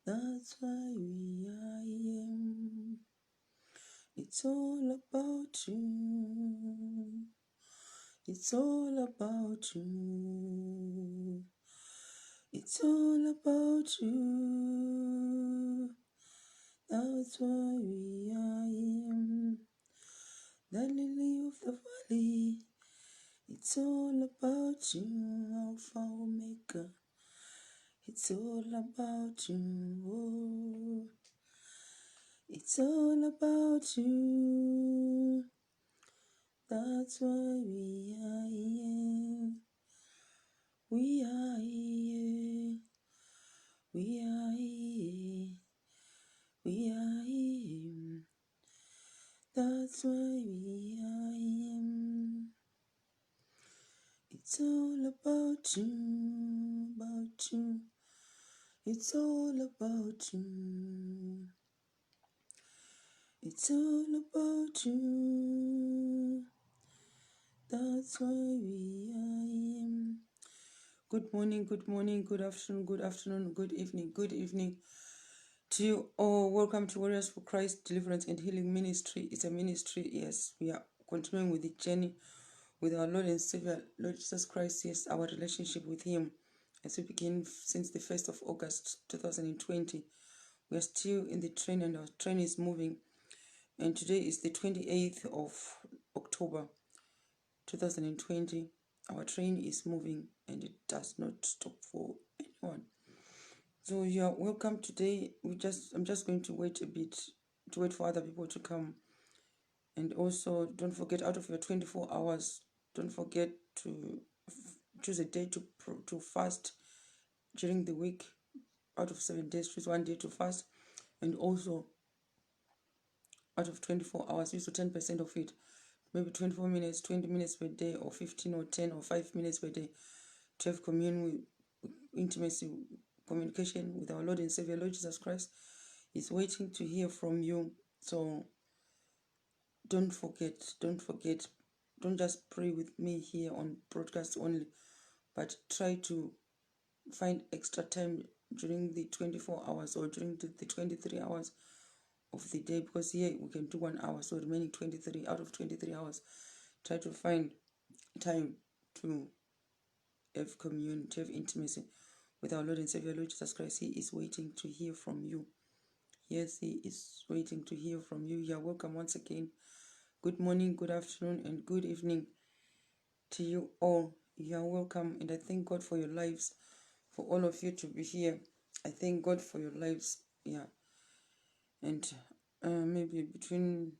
That's why we are here. It's all about you. It's all about you. It's all about you. That's why we are here. The lily of the valley. It's all about you, Alpha Omega. It's all about you. Oh. It's all about you. That's why we are here. We are here. We are here. We are here. That's why we are here. It's all about you, about you. It's all about you. It's all about you. That's why we are here. Good morning, good afternoon, good evening to you all. Welcome to Warriors for Christ Deliverance and Healing Ministry. It's a ministry, yes. We are continuing with the journey with our Lord and Savior, Lord Jesus Christ. Yes, our relationship with Him as we begin since the 1st of August 2020. We are still in the train and our train is moving. And today is the 28th of October 2020. Our train is moving and it does not stop for anyone. So you are welcome today. I'm just going to wait a bit to wait for other people to come. And also don't forget, out of your 24 hours, don't forget to choose a day to fast during the week. Out of 7 days, choose 1 day to fast. And also out of 24 hours, use 10% of it. Maybe 24 minutes, 20 minutes per day, or 15 or 10 or 5 minutes per day to have intimacy, communication with our Lord and Savior, Lord Jesus Christ. He's waiting to hear from you. So don't forget. Don't just pray with me here on broadcast only, but try to find extra time during the 24 hours or during the 23 hours of the day, because here we can do 1 hour, so remaining 23 out of 23 hours. Try to find time to have communion, to have intimacy with our Lord and Savior, Lord Jesus Christ. He is waiting to hear from you. Yes, He is waiting to hear from you. You are welcome once again. Good morning, good afternoon, and good evening to you all. You are welcome, and I thank God for your lives, for all of you to be here. I thank God for your lives. Yeah. And maybe between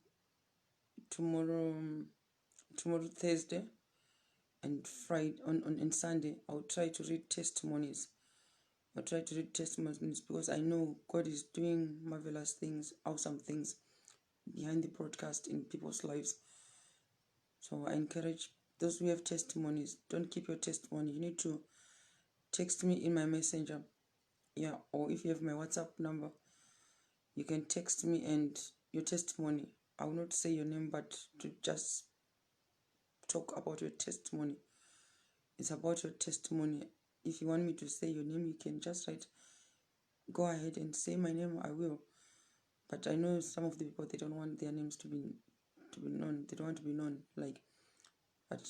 tomorrow Thursday and Friday on Sunday, I'll try to read testimonies. Because I know God is doing marvelous things, awesome things behind the broadcast in people's lives. So I encourage those who have testimonies, don't keep your testimony. You need to text me in my messenger. Yeah, or if you have my WhatsApp number, you can text me and your testimony. I will not say your name, but to just talk about your testimony. It's about your testimony. If you want me to say your name, you can just write, go ahead and say my name, I will. But I know some of the people, they don't want their names to be known. They don't want to be known, but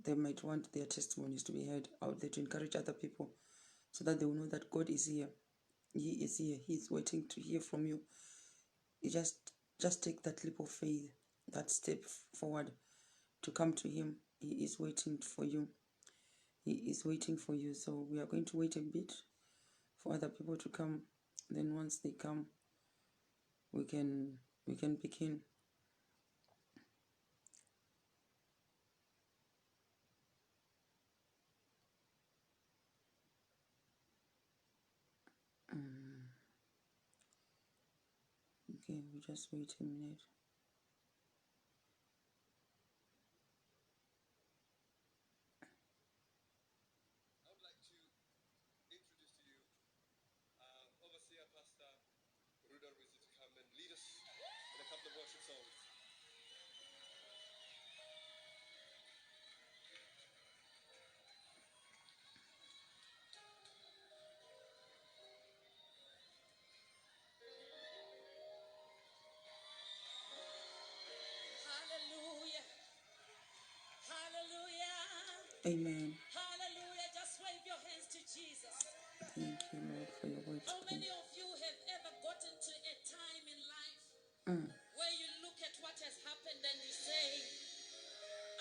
they might want their testimonies to be heard out there to encourage other people so that they will know that God is here. He is here. He is waiting to hear from you. You just take that leap of faith, that step forward to come to Him. He is waiting for you. He is waiting for you. So we are going to wait a bit for other people to come. Then once they come, we can begin. Okay, we just wait a minute. I would like to introduce to you Overseer Pastor Rudolph Rizzi to come and lead us in a couple of worship songs. Amen. Hallelujah. Just wave your hands to Jesus. Thank you, Lord, for your word How today. many of you have ever gotten to a time in life Mm. where you look at what has happened and you say,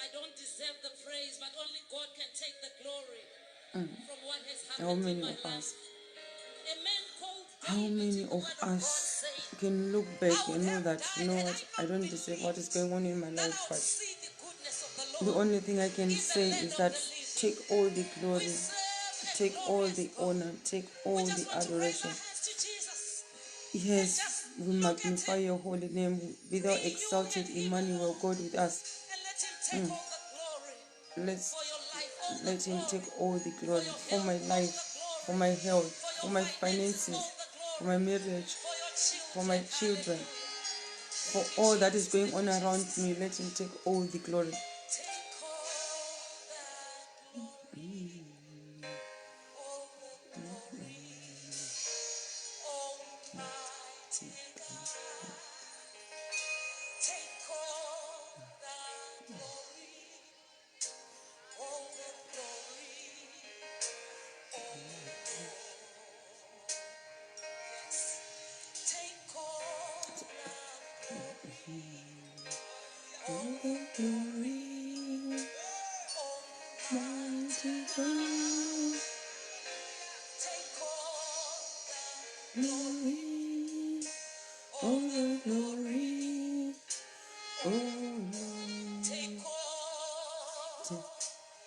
I don't deserve the praise, but only God can take the glory from what has How happened in many my of life? us? A man called How David many in the of word of God us said, can look I back would and know have that, you died know had what, I I not don't deserve what is believed going on in my that I life, would but see the goodness of the the Lord only thing I can in the say land is of that the living. take all the We glory, serve a take all glorious the God. honor, take We all just the want to raise adoration. our hands to Jesus and Yes, just we look at magnify him, your holy name. Be thou be you exalted, and him Emmanuel, alone, God with us. and let him take all the glory Let's for your life, all the let him take glory all the for glory your for health, my all life, the for glory my health, for for your my finances, all finances, the for my glory marriage, for your for my children. children, Hallelujah. for Thank you, all that is Jesus. going Thank you, on around Jesus. me. Let him take all the glory. Take all that glory, all the glory, Almighty God. Take all that glory, all the glory, all the glory. Yes. Take all that glory, all the glory, Almighty God. Take all that glory, all the glory, oh Lord. Take all,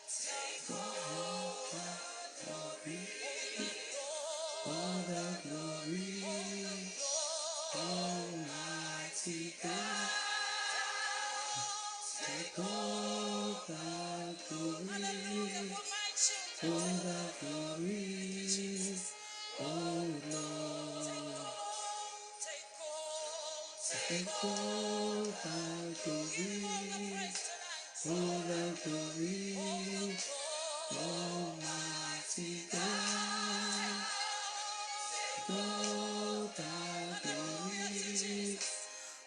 take all that glory, all the glory, Almighty God. Take all the glory, all the glory, oh Lord. Take all the glory, all the glory, Almighty God. Take all the glory,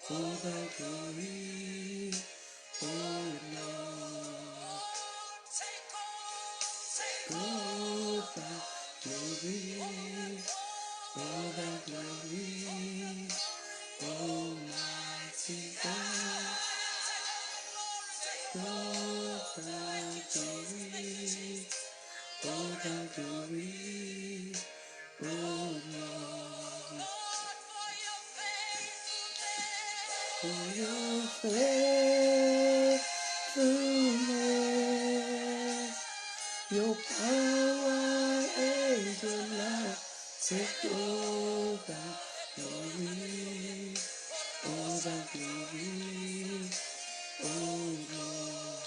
all the glory, oh Lord. Take all the glory, all the glory, Almighty God. Take all the glory, all the glory, oh Lord. For your faithfulness, your power and your love, take all the glory, all the glory, oh Lord.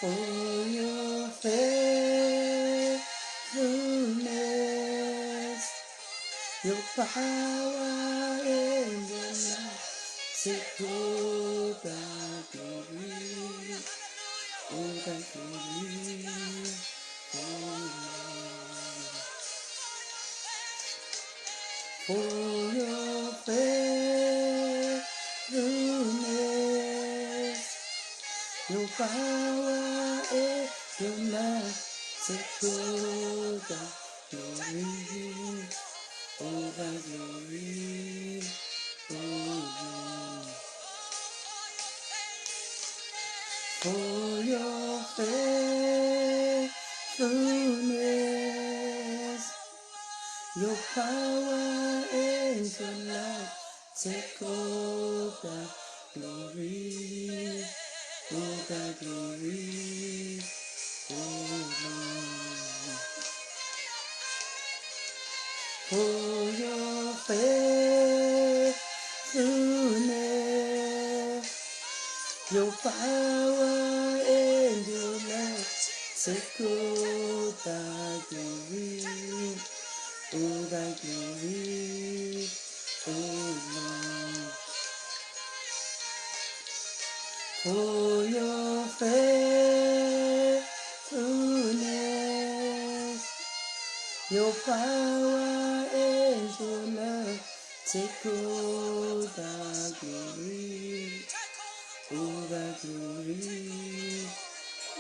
For your faithfulness, your power and your love, take all the glory, all the glory, oh Lord. For your faithfulness, your power and your love, take all the glory, all the glory, oh Lord. For your faithfulness, your power and your love, take all the glory, all the glory, oh Lord. For your faithfulness, your power and your love, take all the glory, all the glory, oh Lord. For your faithfulness, your power and your love, take all the glory, all the glory,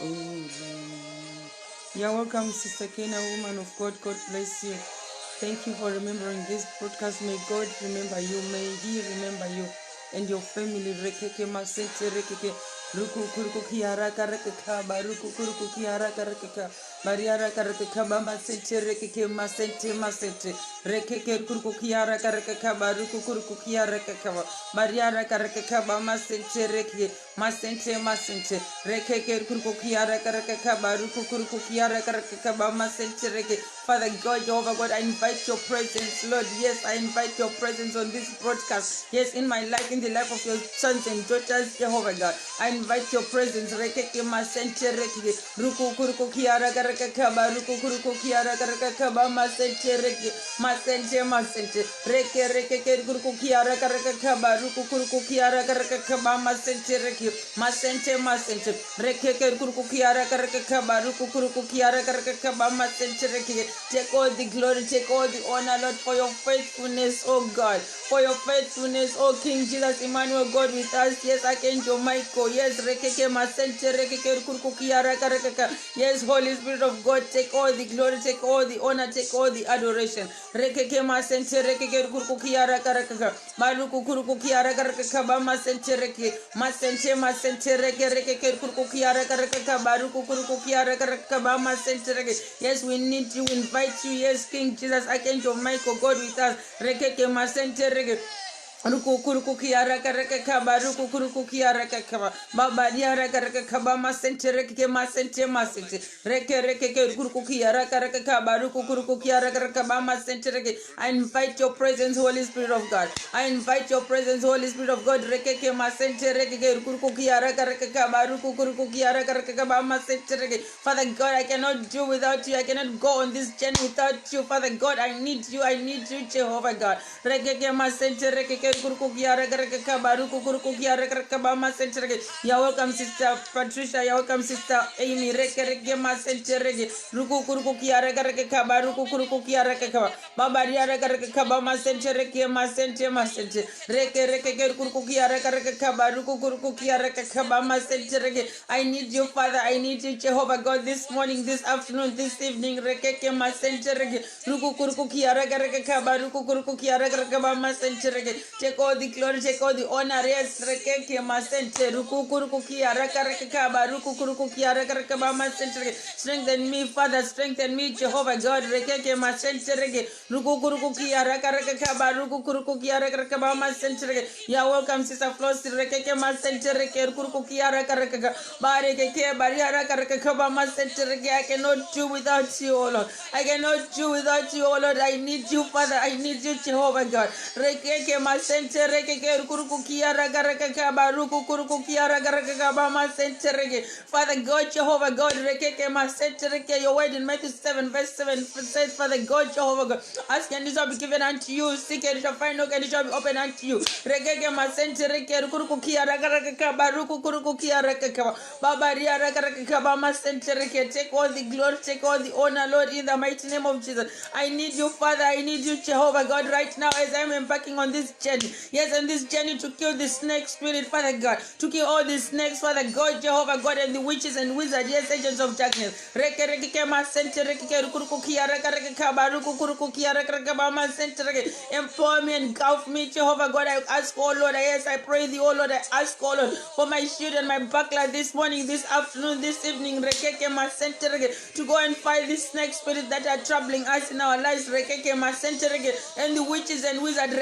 oh Lord. You're welcome, Sister Kena, woman of God. God bless you. Thank you for remembering this broadcast. May God remember you. May He remember you and your family. Rekeke masente rekeke. Ruku kuruku kiara kareke kaba. Ruku kuruku kiara kareke ka. Mariara kareke kaba masente rekeke masente masente. Rekeke kuruku kiara kareke kaba. Ruku kuruku kiara kaba. Mariara kareke kaba masente rekeke. Masente masente. Rekeke kuruku kiara kareke kaba. Ruku kuruku kiara kareke kaba masente rekeke. Father God, Jehovah God, I invite your presence, Lord. Yes, I invite your presence on this broadcast. Yes, in my life, in the life of your sons and daughters, Jehovah God. I invite your presence. Rekeke masente rekeke. Ruku kuruku kiara karaka kaba. Ruku kuruku kiara karaka kaba masente rekeke. Masente masente. Reke rekeke kuruku kiara karaka kaba. Ruku kuruku kiara karaka kaba masente rekeke. Masente masente. Rekeke kuruku kiara karaka kaba. Ruku kuruku kiara karaka kaba masente rekeke. Take all the glory, take all the honor, Lord, for your faithfulness, oh God. For your faithfulness, oh King Jesus, Emmanuel, God with us. Yes, Archangel Michael. Yes, Rekeke Masente, Rekeke Rukurukukia Raka. Yes, Holy Spirit of God, take all the glory, take all the honor, take all the adoration. Rekeke Masente, Rekeke Rukurukukia Raka. Maruku Kurukukia Raka, Bama Sente Reke. Masente, Masente, Rekeke Rukurukukia Raka, Baruku Kurukukia Raka, Bama Sente Reke. Yes, we need you, invite you. Yes, King Jesus, Archangel Michael, God with us. Rekeke Masente Reke. Ruku kuruku kiara karaka kaba ruku kuruku kiara kaba baba diara karaka kaba masente reke masente masente reke kuruku kiara karaka kaba ruku kuruku kiara karaka kaba masente reke. I invite your presence, Holy Spirit of God. I invite your presence, Holy Spirit of God. Reke masente reke kuruku kiara karaka kaba ruku kuruku kiara karaka kaba masente reke. Father God, I cannot do without you. I cannot go on this journey without you. Father God, I need you. I need you, Jehovah God. Reke masente reke. You're welcome, Sister Patricia. You're welcome, Sister Amy. I need you, Father. I need you, Jehovah God, this morning, this afternoon, this evening. Take all the glory, take all the honor. Yes, rekeke masente rukukurukukia rakarakaba rukukurukukia rakarakaba masente. Strengthen me, Father, strengthen me, Jehovah God. Rekeke masente reke rukukurukukia rakarakaba rukukurukukia rakarakaba masente. You are welcome, Sister Flossie. Rekeke masente reke rukukukia rakarakaba barekeke baria rakarakaba masente reke. I cannot do without you, oh Lord. I cannot do without you, oh Lord. I need you, Father. I need you, Jehovah God. Rekeke masente rekeke rukurukukia rakaraka baruku kurukukia rakaraka bama sente reke. Father God, Jehovah God, rekeke masente reke. Your word in Matthew 7 verse 7 says, Father God, Jehovah God, ask and it shall be given unto you, seek and it shall find, knock and it shall be open unto you. Rekeke masente reke rukurukukia rakaraka baruku kurukukia rakaka babaria rakaraka bama sente reke. Take all the glory, take all the honor, Lord, in the mighty name of Jesus. I need you, Father. I need you, Jehovah God, right now as I'm embarking on this journey. Yes, on this journey to kill the snake spirit, Father God. To kill all the snakes, Father God, Jehovah God, and the witches and wizards, yes, agents of darkness. Empower me and engulf me, Jehovah God. I ask, oh Lord, yes, I pray thee, oh Lord, I ask, oh Lord, for my shield and my buckler this morning, this afternoon, this evening, to go and fight these snake spirits that are troubling us in our lives, and the witches and wizards,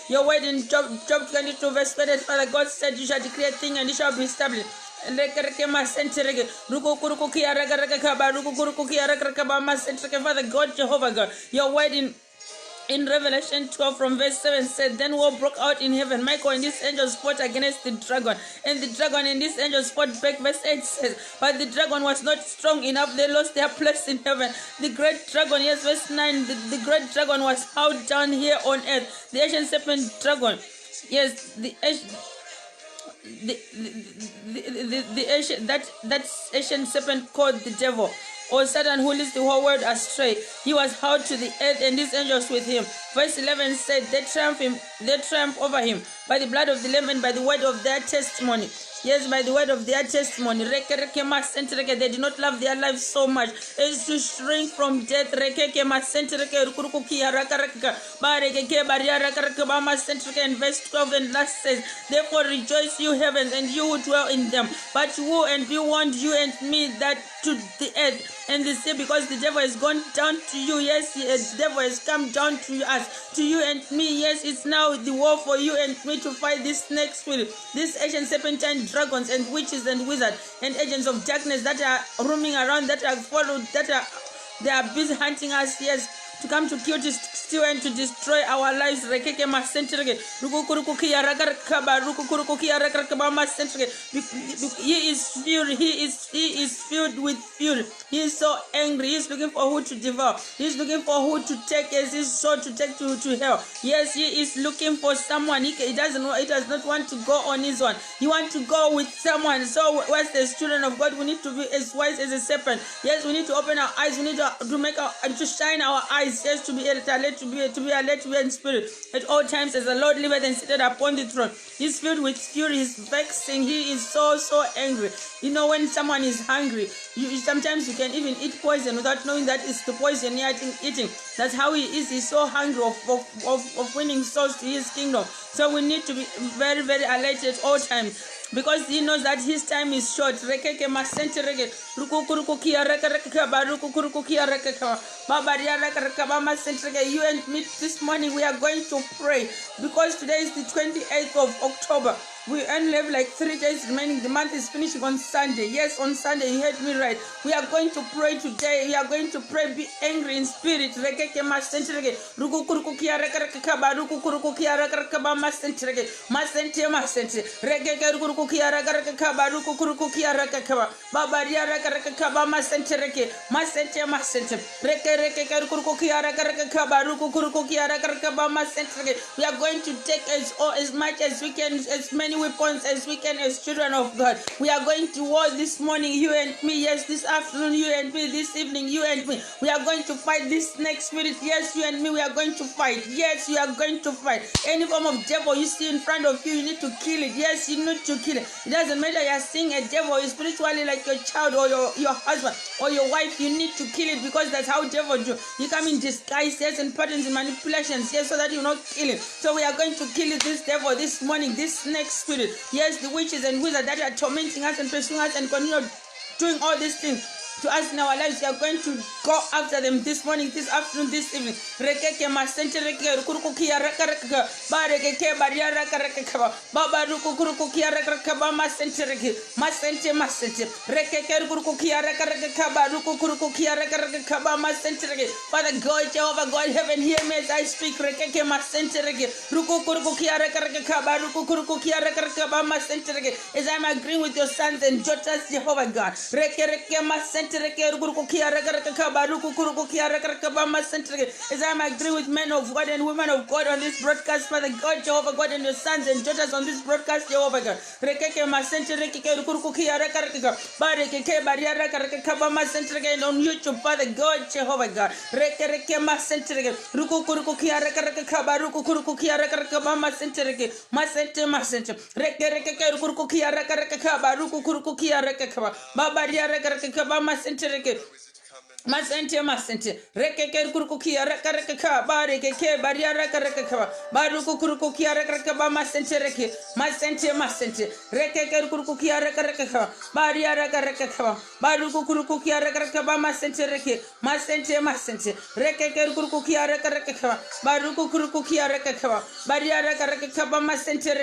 your word in Job 22 verse 20, Father God said, you shall declare a thing and it shall be established. Father God, Jehovah God, your word in In Revelation 12 from verse 7 said, Then war broke out in heaven. Michael and his angels fought against the dragon. And the dragon and his angels fought back. Verse 8 says, But the dragon was not strong enough. They lost their place in heaven. The great dragon, yes, verse 9, the great dragon was howled down here on earth. The ancient serpent dragon. Yes, the ancient serpent called the devil, or Satan, who leads the whole world astray. He was hurled to the earth, and his angels with him. Verse 11 said, They triumphed over him by the blood of the Lamb and by the word of their testimony. Yes, by the word of their testimony. They did not love their lives so much as to shrink from death. And verse 12 and last says, Therefore rejoice, you heavens, and you who dwell in them. But who and we want you and me that to the earth and the sea, because the devil has gone down to you. Yes, the devil has come down to us, to you and me. Yes, it's now the war for you and me to fight this snake spirit, this ancient serpentine dragons and witches and wizards and agents of darkness that are roaming around, that are followed, they are busy hunting us. Yes, to come to kill, to steal, and to destroy our lives. He is filled with fury. He is so angry. He is looking for who to devour. He is looking for who to take as his soul to take to hell. Yes, he is looking for someone. He does not want to go on his own. He wants to go with someone. So as children of God, we need to be as wise as a serpent. Yes, we need to open our eyes. We need to shine our eyes. Yes, to be alert, to be in spirit at all times, as the Lord liveth and seated upon the throne. He's filled with fury. He's vexing. He is so angry. You know, when someone is hungry, sometimes you can even eat poison without knowing that it's the poison you're eating. That's how he is. He's so hungry of winning souls to his kingdom. So we need to be very, very alert at all times, because he knows that his time is short. You and me this morning, we are going to pray, because today is the 28th of October. We only have like 3 days remaining. The month is finishing on Sunday. Yes, on Sunday, you heard me right. We are going to pray today. We are going to pray, be angry in spirit. We are going to take as much as we can, as many weapons as we can, as children of God. We are going to war this morning, you and me. Yes, this afternoon, you and me. This evening, you and me. We are going to fight this snake spirit. Yes, you and me, we are going to fight. Yes, you are going to fight. Any form of devil you see in front of you, you need to kill it. Yes, you need to kill it. It doesn't matter you are seeing a devil spiritually, like your child or your husband or your wife. You need to kill it, because that's how devil do. You come in disguise, yes, and patterns and manipulations, yes, so that you not kill him. So we are going to kill this devil this morning, this snake spirit. Yes, the witches and wizards that are tormenting us and pursuing us and continue doing all these things to us in our lives. We are going to go after them this morning, this afternoon, this evening. Father God, Jehovah God, heaven, hear me as I speak. As I'm agreeing with your sons and daughters, Jehovah God. As I'm agreeing with men of God and women of God on this broadcast, Father God, Jehovah God, and your sons and daughters on this broadcast, Jehovah God. And on YouTube, Father God, Jehovah God. Masente rekeke kurukukia reka bareke ke baria reka baruku kurukukia reka ba masente rekeke kurukukia reka baria reka baruku kurukukia reka ba masente rekeke kurukukia reka baruku kurukukia reka baria reka ba masente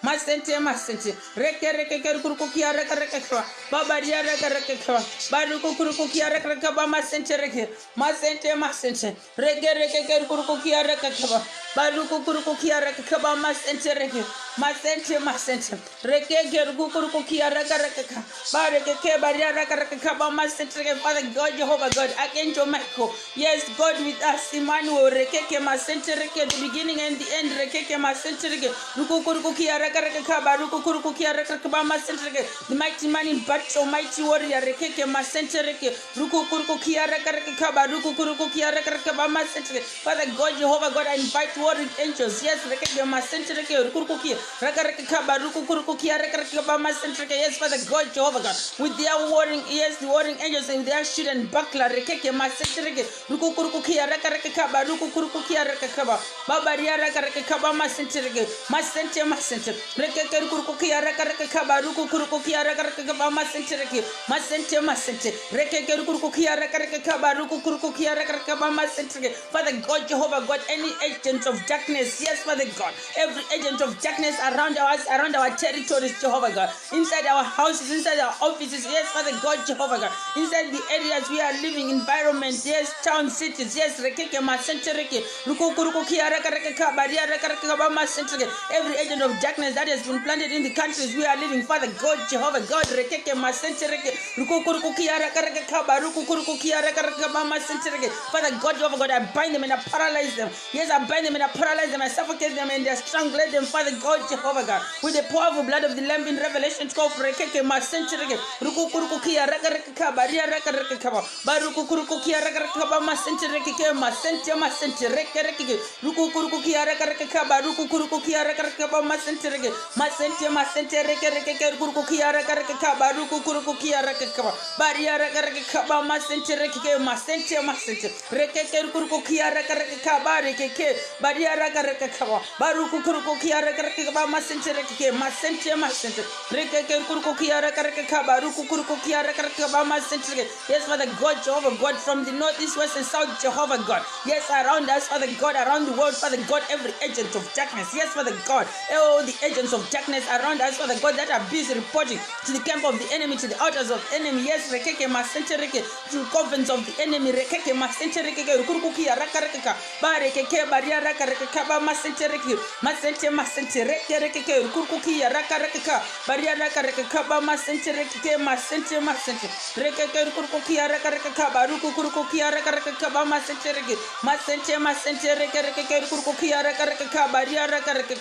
masente masente reke reke ke kurukukia reke reke kwa baba dia reke reke kwa baruku kurukukia reke reke ba masente reke masente masente reke reke ke kurukukia reke kwa baruku kurukukia reke kwa masente reke masente masente reke ke kurukukia reke reke kwa bareke ke baria reke reke kwa masente reke. Father God, Jehovah God, Archangel Michael, yes God with us, Emmanuel reke ke masente reke, the beginning and the end reke ke masente reke rukukurukukia reke reke kwa baruku kurukukia reke kwa masente reke, the mighty man in battle, mighty warrior reke ke masente reke rukukurukukia reke reke kwa baruku kurukukia reke reke kwa masente reke. Father God, Jehovah God, I invite warring angels, yes reke ke masente reke rukukurukia reke reke kwa baruku kurukukia reke reke kwa masente reke. Yes Father God, Jehovah God, with their warring, yes the warring angels and their shield and buckler reke ke masente reke rukukurukia reke reke kwa baruku kurukukia reke kwa baba ria reke reke kwa masente reke masente masente reke ke rukukurukia reke reke kwa baruku kurukukia reke reke kwa masente reke masente masente reke ke rukukurukia reke reke kwa baruku kurukukia reke reke kwa masente reke. Father God, Jehovah God, any agent of darkness, yes Father God, every agent of darkness around us, around our territories, Jehovah God, inside our houses, inside our offices, yes Father God, Jehovah God, inside the areas we are living, environment, yes, town, cities, yes reke ke masente reke rukukurukia reke reke kwa baria reke reke kwa masente reke. Every agent of darkness that has been planted in the countries we are living, Father God, Jehovah God, reke ke masente reke rukukurukia reke reke kwa baruku kurukukia reke reke kwa masente reke. Father God, Jehovah God, I bind them and I paralyze them. Yes, I bind them and I paralyze them. I suffocate them and I strangle them, Father God, Jehovah God, with the powerful blood of the Lamb in Revelation 12. Rekeke masente reke rukukurukia reke reke kwa baria reke reke kwa baruku kurukukia reke reke kwa masente reke ke masente masente reke reke rukukurukia reke reke kwa baruku kurukukia reke reke kwa masente reke masente masente reke reke ke kurukukia reke reke kwa baruku kurukukia reke kwa baria reke reke kwa masente reke ke masente masente reke ke kurukukia reke reke kwa bareke ke baria reke reke kwa baruku kurukukia reke reke kwa masente reke ke masente masente reke ke kurukukia reke reke kwa baruku kurukukia reke reke kwa masente reke. Yes Father God, Jehovah God, from the north, east, west and south, Jehovah God, yes around us, Father God, around the world, Father God, every agent of darkness, yes Father God, all the agents of darkness around us, Father God, that are busy reporting to the camp of the enemy, to the altars of the enemy, yes rekeke masente reke, to covens of the enemy, rekeke masente reke rukurukia raka reke barekeke baria raka reke ba masente reke masente masente reke reke rukurukia raka reke baria raka reke ba masente reke masente masente rekeke rukurukia raka reke baruku kurukia raka reke ba masente reke masente masente reke reke rukurukia raka reke baria raka reke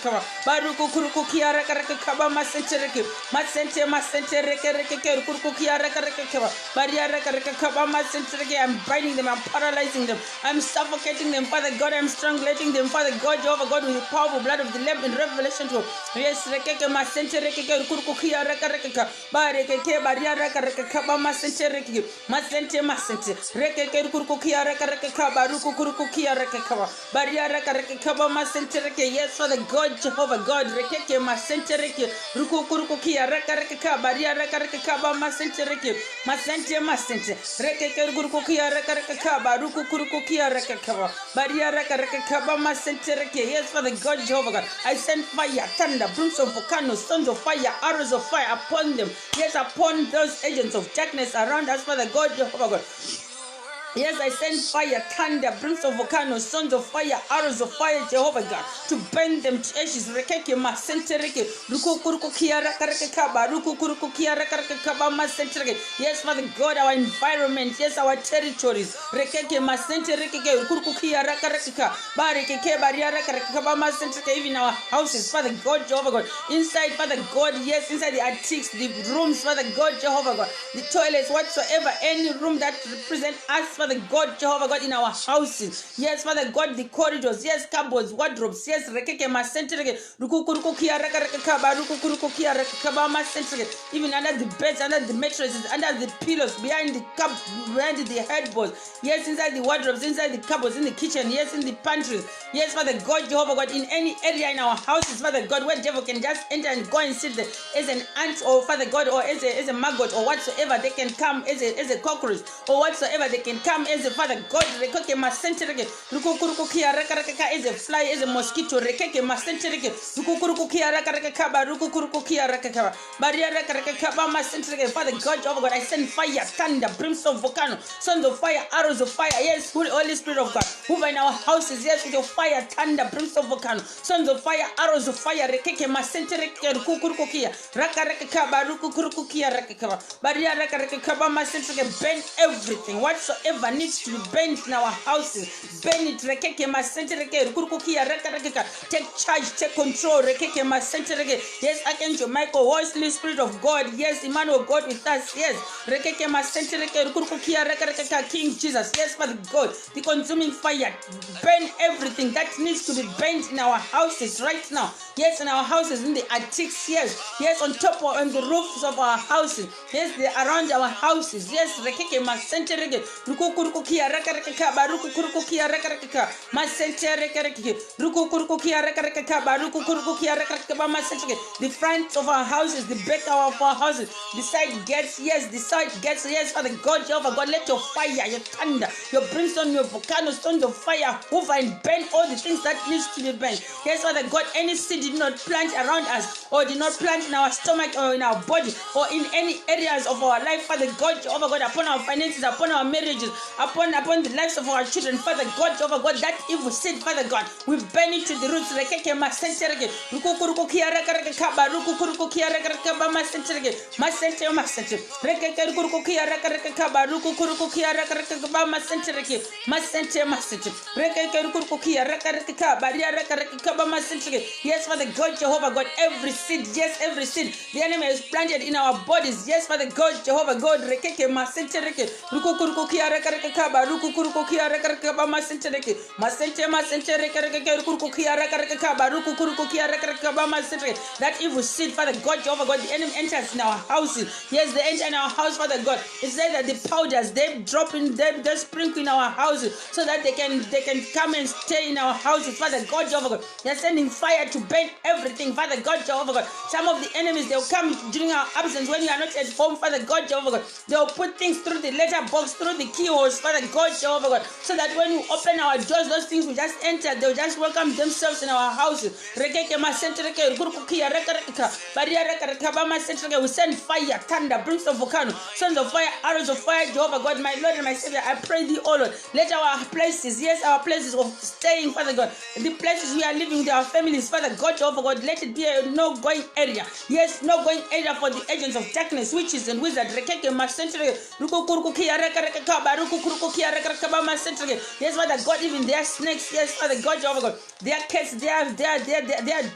baruku kurukia raka reke ba masente reke masente masente reke reke rukurukia raka reke baria raka reke ba masente reke. I'm binding them, I'm paralyzing them, I'm suffocating them, Father God, I'm strangulating them, Father God, Jehovah God, with the powerful blood of the Lamb in Revelation 12. Yes, rekeke masente reke rukurukia raka reke barekeke baria raka reke ba masente reke masente masente rekeke rukurukia raka reke baruku kurukia reke baria raka reke ba masente reke. Yes, Father God, Jehovah God, rekeke masente reke rukurukia raka reke baria raka reke ba masente reke masente masente rekeke rukurukia raka reke baruku kurukia reke baria raka reke ba masente reke. Yes, Father God, Jehovah God, I send fire, thunder, brimstone, volcanoes, stones of fire, arrows of fire upon them. Yes, upon those agents of darkness around us, Father God, Jehovah God. Yes, I send fire, thunder, brimstone, volcanoes, sons of fire, arrows of fire, Jehovah God, to burn them to ashes. Rekeke masente reke rukukurukia raka reke kaba rukukurukia raka reke kaba masente reke. Yes, Father God, our environment, yes, our territories. Rekeke masente reke rukukurukia raka reke kaba barekeke baria raka reke kaba masente reke. Even our houses, Father God, Jehovah God, inside, Father God, yes, inside the attics, the rooms, Father God, Jehovah God, the toilets, whatsoever, any room that represent us, Father God, Jehovah God, in our houses. Yes, Father God, the corridors, yes, cupboards, wardrobes, yes, rekeke masente reke rukukurukia raka reke kaba rukukurukia reke kaba masente reke. Even under the beds, under the mattresses, under the pillows, behind the cup, behind the headboards, yes, inside the wardrobes, inside the cupboards, in the kitchen, yes, in the pantries, yes, Father God, Jehovah God, in any area in our houses, Father God, where devil can just enter and go and sit there as an ant, or Father God, or as a maggot, or whatsoever, they can come as a cockroach, or whatsoever, they can come come as a Father God, rekeke masentereke, rukukurukukia rakaraka as a fly, as a mosquito, rekeke masentereke, rukukurukukia rakaraka, rukukurukukia rakaka, baria rakaraka, masentereke, Father God, Jehovah God, I send fire, thunder, brimstone, volcano, sons of fire, arrows of fire, yes, Holy Spirit of God, move in our houses, yes, with your fire, thunder, brimstone, volcano, sons of fire, arrows of fire, rekeke masentereke, rukukurukukia, rakaraka, rukukurukukia rakaka, baria rakaraka, masentereke, burn everything, whatsoever needs to be burnt in our houses, burn it, rekeke masentereke, rukurukukia rakaraka, take charge, take control, rekeke masentereke, yes, Archangel Michael, Holy Spirit of God, yes, Emmanuel God with us, yes, rekeke masentereke, rukurukukia rakaraka, King Jesus, yes, Father God, the consuming fire, burn everything that needs to be burnt in our houses right now, yes, in our houses, in the attics, yes, on top of on the roofs of our houses, yes, they around our houses, yes, rekeke masentereke, rukukurukukia rakaraka, barukukurukukia rakaraka, masentereke, rukukurukukia rakaraka, barukukurukukia rakaraka, masentereke, the front of our houses, the back of our houses, the side gates, yes, the side gates, yes, Father God, Jehovah God, let your fire, your thunder, your brimstone, your volcano, stones of fire, hoover and burn all the things that needs to be burned. Yes, Father God, any seed did not plant around us, or did not plant in our stomach, or in our body, or in any areas of our life, Father God, Jehovah God, upon our finances, upon our marriages, upon the lives of our children, Father God, Jehovah God, that evil seed, Father God, we burn it to the roots. Rekeke masentereke, rukukurukukia rakaraka, barukukurukukia rakaraka, masentereke, masente masente, rekeke rukukurukukia rakaraka, barukukurukukia rakaraka, masentereke, masente masente, rekeke rukukurukukia rakaraka, baria rakaraka, masentereke. Yes, Father God, Jehovah God, every seed, yes, every seed the enemy has planted in our bodies, yes, Father God, Jehovah God, rekeke masentereke, rukukurukukia rakaraka, barukukurukukia rakaraka, masentereke, masente masente, rekeke rukukurukukia rakaraka, barukukurukukia rakaraka, masentereke. That evil seed, Father God, Jehovah God, the enemy enters in our houses. Yes, they enter in our house, Father God. It says that the powders they drop in, they sprinkle in our houses so that they can come and stay in our houses, Father God, Jehovah God. They're sending fire to burn everything, Father God, Jehovah God. Some of the enemies, they'll come during our absence when we are not at home, Father God, Jehovah God. They'll put things through the letterbox, through the keyholes, Father God, Jehovah God, so that when we open our doors, those things will just enter. They'll just welcome themselves in our houses. Rekeke masentereke, rukurukukia rakaraka, baria rakaraka, masentereke. We send fire, thunder, brimstone, volcano, sons of fire, arrows of fire, Jehovah God, my Lord and my Savior. I pray thee, O Lord, let our places, yes, our places of staying, Father God, the places we are living with our families, Father God, Jehovah God, let it be a no-going area. Yes, no-going area for the agents of darkness, witches and wizards. Rekeke masentereke, rukukurukukia rakaraka, barukukurukukia rakaraka, masentereke. Yes, Father God, even their snakes, yes, Father God, Jehovah God, their cats, their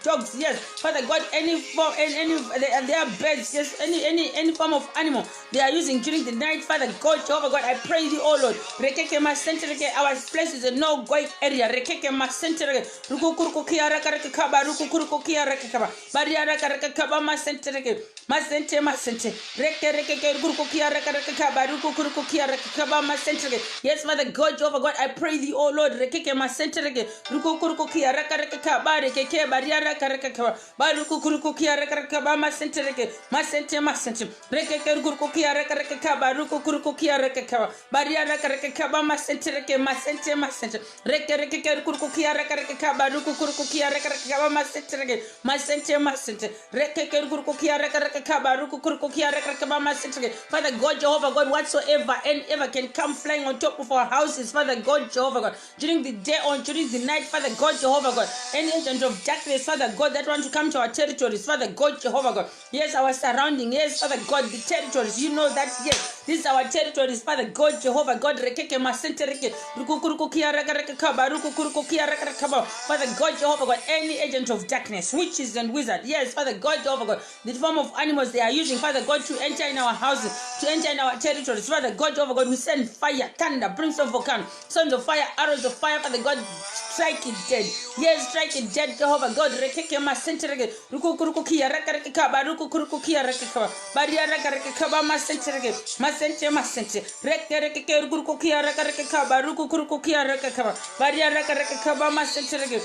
dogs, yes, Father God, any form, their birds, yes, any form of animal they are using during the night, Father God, Jehovah God, I pray thee, oh Lord, rekeke masentereke, our place is a no-going area, rekeke masentereke, rukukurukukia rakaraka, barukukurukukia rakaraka, baria rakaraka, masentereke, masente masente, rekeke rukukurukukia rakaraka, barukukurukukia rakaraka, masentereke. Yes, Father God, Jehovah God, I pray thee, oh Lord, rekeke masentereke, rukukurukukia rakaraka, barekeke baria rakaraka, barukukurukukia rakaraka, masentereke, masente masente, rekeke rukukurukukia rakaraka, barukukurukukia rakaraka, baria rakaraka, masentereke, masente masente, rekeke rukukurukukia rakaraka, barukukurukukia rakaraka, masentereke, masente masente, rekeke rukukurukukia rakaraka, barukukurukukia rakaraka, masentereke. Father God, Jehovah God, whatsoever and ever can come flying on top of our houses, Father God, Jehovah God, during the day or during the night, Father God, Jehovah God, any agent of darkness, Father God, that want to come to our territories, Father God, Jehovah God, yes, our surrounding, yes, Father God, the territories, you know that, yes, this is our territories, Father God, Jehovah God, rekeke masentereke, rukukurukukia rakaraka, barukukurukukia rakaraka, Father God, Jehovah God, any agent of darkness, witches and wizards, yes, Father God, Jehovah God, the form of animals they are using, Father God, to enter in our houses, to enter in our territories, Father God, Jehovah God, we send fire, thunder, brimstone, volcano, sons of fire, arrows of fire, Father God, strike it dead, yes, strike it dead, Jehovah God, rekeke masentereke, rukukurukukia rakaraka, barukukurukukia rakaraka, baria rakaraka, masentereke, masente masente, rekeke rukukurukukia rakaraka, barukukurukukia rakaraka, baria rakaraka, masentereke,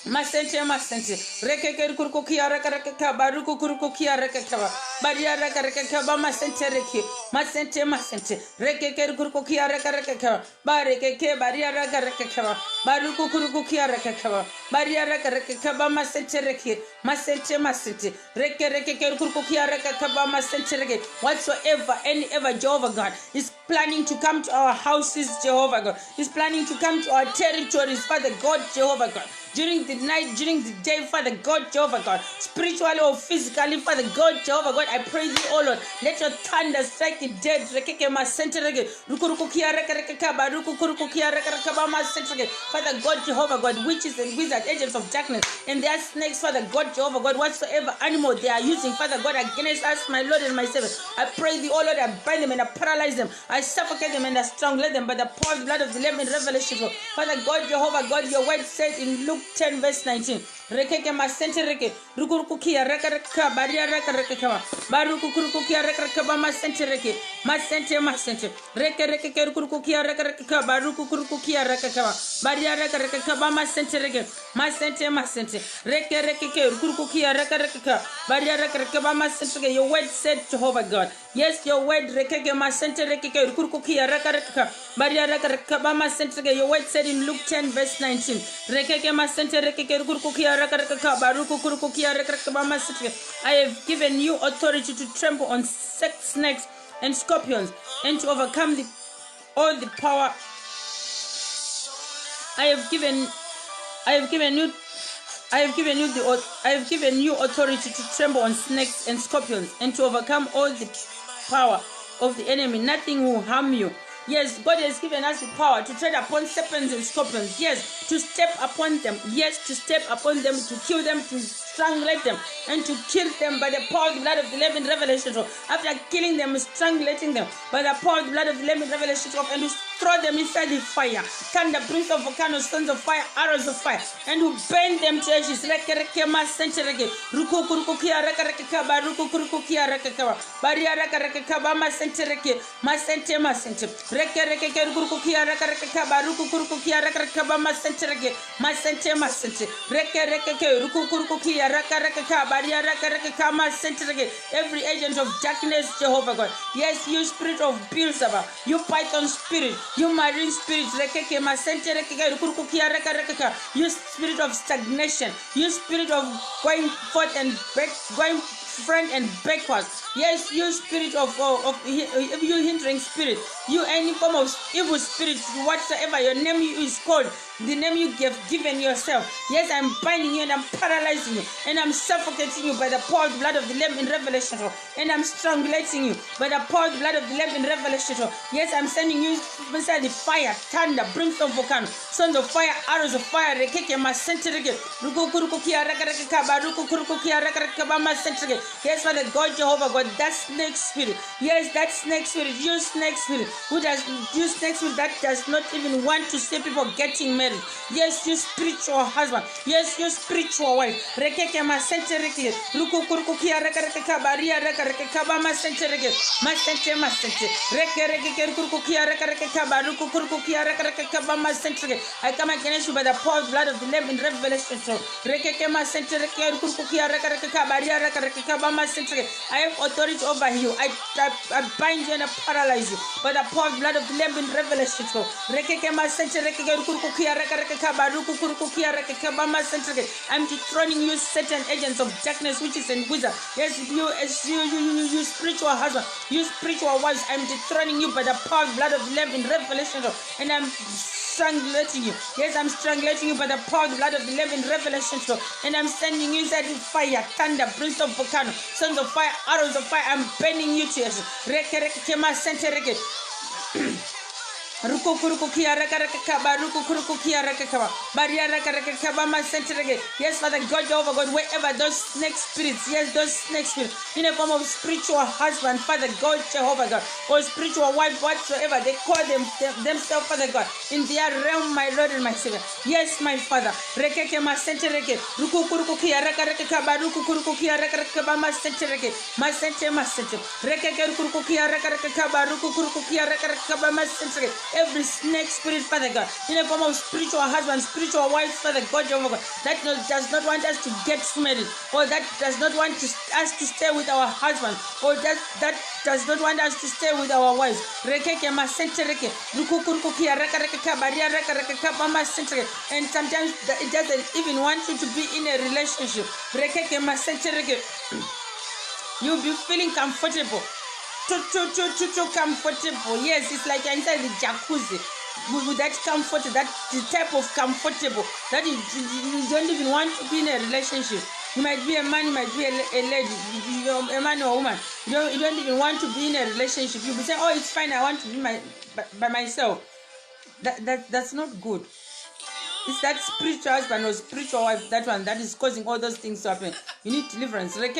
masente masente, rekeke rukukurukukia rakaraka, barukukurukukia rakaraka, Baria raka raka kaba masente reke. Masente. Reke ke kuruku kia raka raka kaba. Bareke ke baria raka raka kaba. Baruku kuruku kia raka kaba. Baria raka raka kaba masente reke. Masente. Reke ke kuruku kia raka kaba masente reke. Whatsoever, any ever Jehovah God is planning to come to our houses, Jehovah God, is planning to come to our territories, Father God, Jehovah God. During the night, during the day, Father God, Jehovah God, spiritually or physically, Father God, Jehovah God, I pray thee, oh Lord, let your thunder strike it dead. Father God, Jehovah God, witches and wizards, agents of darkness, and their snakes, Father God, Jehovah God, whatsoever animal they are using, Father God, against us, my Lord and my Savior, I pray thee, oh Lord, I bind them and I paralyze them, I suffocate them and I strangle them by the power of the blood of the Lamb in Revelation. Father God, Jehovah God, your word says in Luke 10 verse 19, Rekeke masente reke, rukurukukia reka baria reka barukurukukia reka ba masente reke, masente, reke rukurukukia reka barukurukukia reka baria reka ba masente reke, masente, reke rukurukukia reka baria reka ba masente reke. Your word said, Jehovah God, yes, your word rekeke masente reke rukurukukia reka baria reka ba masente reke. Your word said in Luke 10 verse 19, rekeke masente reke rukurukukia. I have given you authority to trample on snakes and scorpions and to overcome all the power. I have given you authority to trample on snakes and scorpions and to overcome all the power of the enemy. Nothing will harm you. Yes, God has given us the power to tread upon serpents and scorpions. Yes, to step upon them. Yes, to step upon them, to kill them, to strangulate them, and to kill them by the power of the blood of the Lamb in Revelation 12. After killing them, strangulating them by the power of the blood of the Lamb in Revelation 12, and to throw them inside the fire. Thunder, prince of volcanoes, sons of fire, arrows of fire, and to burn them to ashes. Every agent of darkness, Jehovah God. Yes, you spirit of Beelzebub, you python spirit, you marine spirit, you spirit of stagnation, you spirit of going forth and back, going front and backwards. Yes, you spirit of you hindering spirit, you any form of evil spirit, whatsoever your name is called, the name you have given yourself. Yes, I'm binding you and I'm paralyzing you and I'm suffocating you by the power of the blood of the Lamb in Revelation 12, and I'm strangulating you by the power of the blood of the Lamb in Revelation 12. Yes, I'm sending you inside the fire, thunder, brimstone, volcano, sons of fire, arrows of fire. Yes, Father God, Jehovah God, that snake spirit. Yes, that snake spirit. You snake spirit. You snake spirit that does not even want to see people getting married. Yes, you spiritual husband. Yes, you spiritual wife. I come against you by the power of the blood of the Lamb in Revelation 12. I have authority over you. I bind you and I paralyze you by the power of the blood of the Lamb in Revelation 12. I'm dethroning you, Satan, agents of darkness, witches and wizards. Yes, you spiritual husband, you spiritual wives. I'm dethroning you by the power of the blood of the Lamb in Revelation 12, and I'm strangulating you. Yes, I'm strangulating you by the power of the blood of the Lamb in Revelation 12, and I'm sending you inside the fire, thunder, brimstone, volcano, sons of fire, arrows of fire. I'm burning you to ashes. Yes, Father God, Jehovah God, wherever those snake spirits, yes, those snake spirits, in a form of spiritual husband, Father God, Jehovah God, or spiritual wife, whatsoever, they call themselves, Father God, in their realm, my Lord and my Savior. Yes, my Father. every snake spirit, Father God, in the form of spiritual husband, spiritual wife, Father God, Jehovah God, that does not want us to get married, or that does not want us to stay with our husband, or that does not want us to stay with our wives. And sometimes it doesn't even want you to be in a relationship. You'll be feeling comfortable. Too comfortable. Yes, it's like you're inside the jacuzzi. With that comfort, that the type of comfortable that you don't even want to be in a relationship. You might be a man, you might be a lady, a man or a woman. You don't even want to be in a relationship. You'll be saying, oh, it's fine, I want to be by myself. That's not good. It's that spiritual husband or spiritual wife, that one that is causing all those things to happen. You need deliverance. Father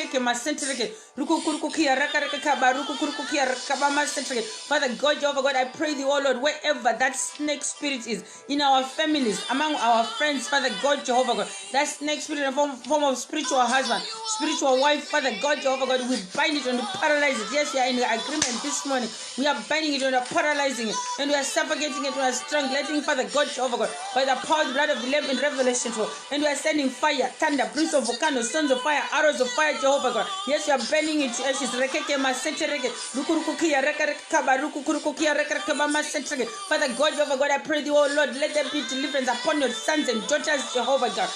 God, Jehovah God, I pray thee, oh Lord, wherever that snake spirit is, in our families, among our friends, Father God, Jehovah God, that snake spirit in the form of spiritual husband, spiritual wife, Father God, Jehovah God, we bind it and paralyze it. Yes, we are in agreement this morning. We are binding it and paralyzing it, and we are suffocating it, we are strangulating, Father God, Jehovah God, by the power of the blood of the Lamb in Revelation 12. And we are sending fire, thunder, brimstone of volcanoes, stones of fire, arrows of fire, Jehovah God. Yes, we are burning it to ashes. Father God, Jehovah God, I pray thee, oh Lord, let there be deliverance upon your sons and daughters, Jehovah God.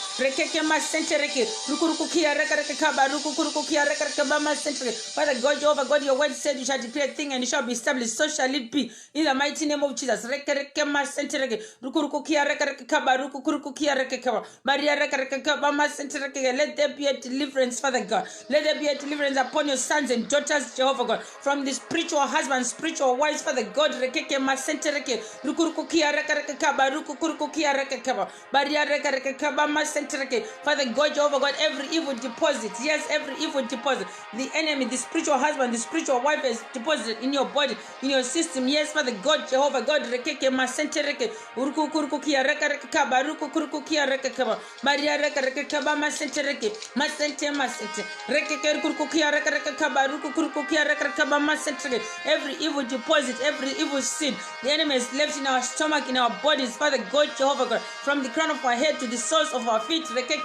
Father God, Jehovah God, your word said you shall declare a thing and it shall be established. So shall it be in the mighty name of Jesus. Let there be a deliverance, Father God. Let there be a deliverance upon your sons and daughters, Jehovah God, from the spiritual husbands, spiritual wives, Father God. Father God, Jehovah God, every evil deposit, yes, every evil deposit, the enemy, the spiritual husband, the spiritual wife is deposited in your body, in your system, yes, Father God, Jehovah God, we burn every evil deposit, every evil seed the enemy is left in our stomach, in our bodies, Father God, Jehovah God, from the crown of our head to the soles of our feet. Father God,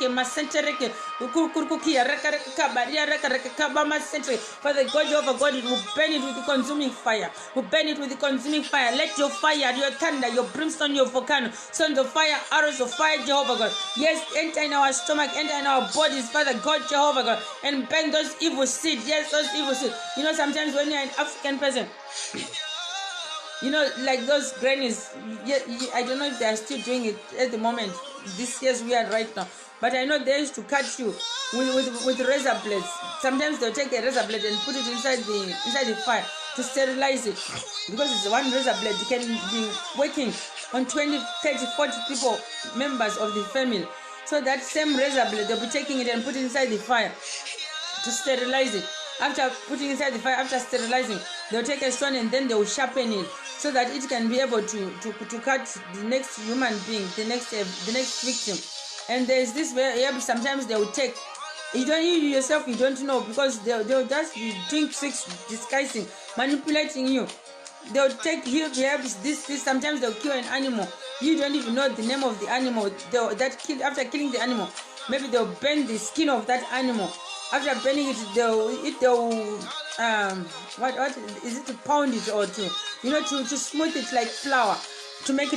Jehovah God, it will burn it with the consuming fire. We'll burn it with the consuming fire. Let your fire, your thunder, your brimstone, your volcano, sons of fire, arrows of fire, Jehovah God, yes, enter in our stomach, enter in our bodies, Father God, Jehovah God, and burn those evil seeds. Yes, those evil seeds. You know, sometimes when you're an African person, you know, like those grannies, I don't know if they are still doing it at the moment, this years we are right now, but I know they used to cut you with razor blades. Sometimes they'll take a razor blade and put it inside the fire to sterilize it, because it's one razor blade. You can be working on 20, 30, 40 people, members of the family. So that same razor blade, they'll be taking it and put it inside the fire to sterilize it. After putting inside the fire, after sterilizing, they'll take a stone and then they'll sharpen it so that it can be able to cut the next human being, the next victim. And there's this where sometimes they will take, you yourself, you don't know, because they'll just be doing tricks, disguising, manipulating you. They'll take herbs, this, sometimes they'll kill an animal. You don't even know the name of the animal. After killing the animal, maybe they'll burn the skin of that animal. After burning it, they'll what is it, to pound it or to smooth it like flour, to make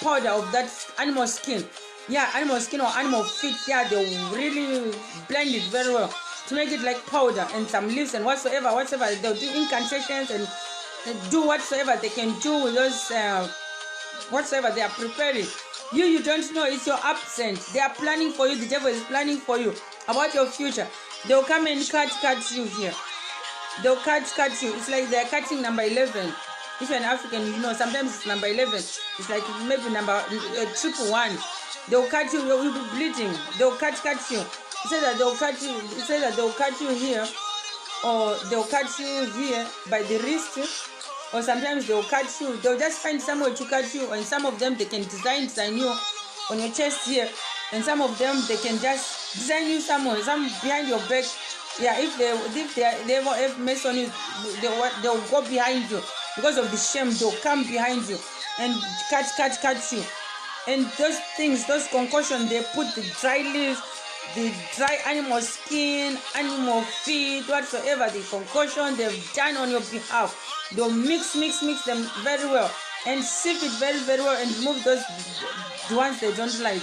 powder of that animal skin. Yeah, animal skin or animal feet. Yeah, they'll really blend it very well to make it like powder, and some leaves and whatsoever. They'll do incantations and do whatsoever they can do with those whatsoever they are preparing. You don't know, it's your absent. They are planning for you. The devil is planning for you about your future. They'll come and cut you here. They'll cut you. It's like they're cutting number 11. If you're an African, you know, sometimes it's number 11. It's like maybe number 111. They'll cut you. You'll be bleeding. They'll cut you. It says that they'll cut you. It says that they'll cut you here, or they'll cut you here by the wrist, or sometimes they'll cut you. They'll just find somewhere to cut you, and some of them they can design you on your chest here, and some of them they can just design you somewhere, some behind your back. Yeah, if they have mess on you, they'll go behind you because of the shame. They'll come behind you and cut you. And those things, those concoctions, they put the dry leaves, the dry animal skin, animal feet, whatsoever the concoction they've done on your behalf. They'll mix them very well and sieve it very well and remove those the ones they don't like.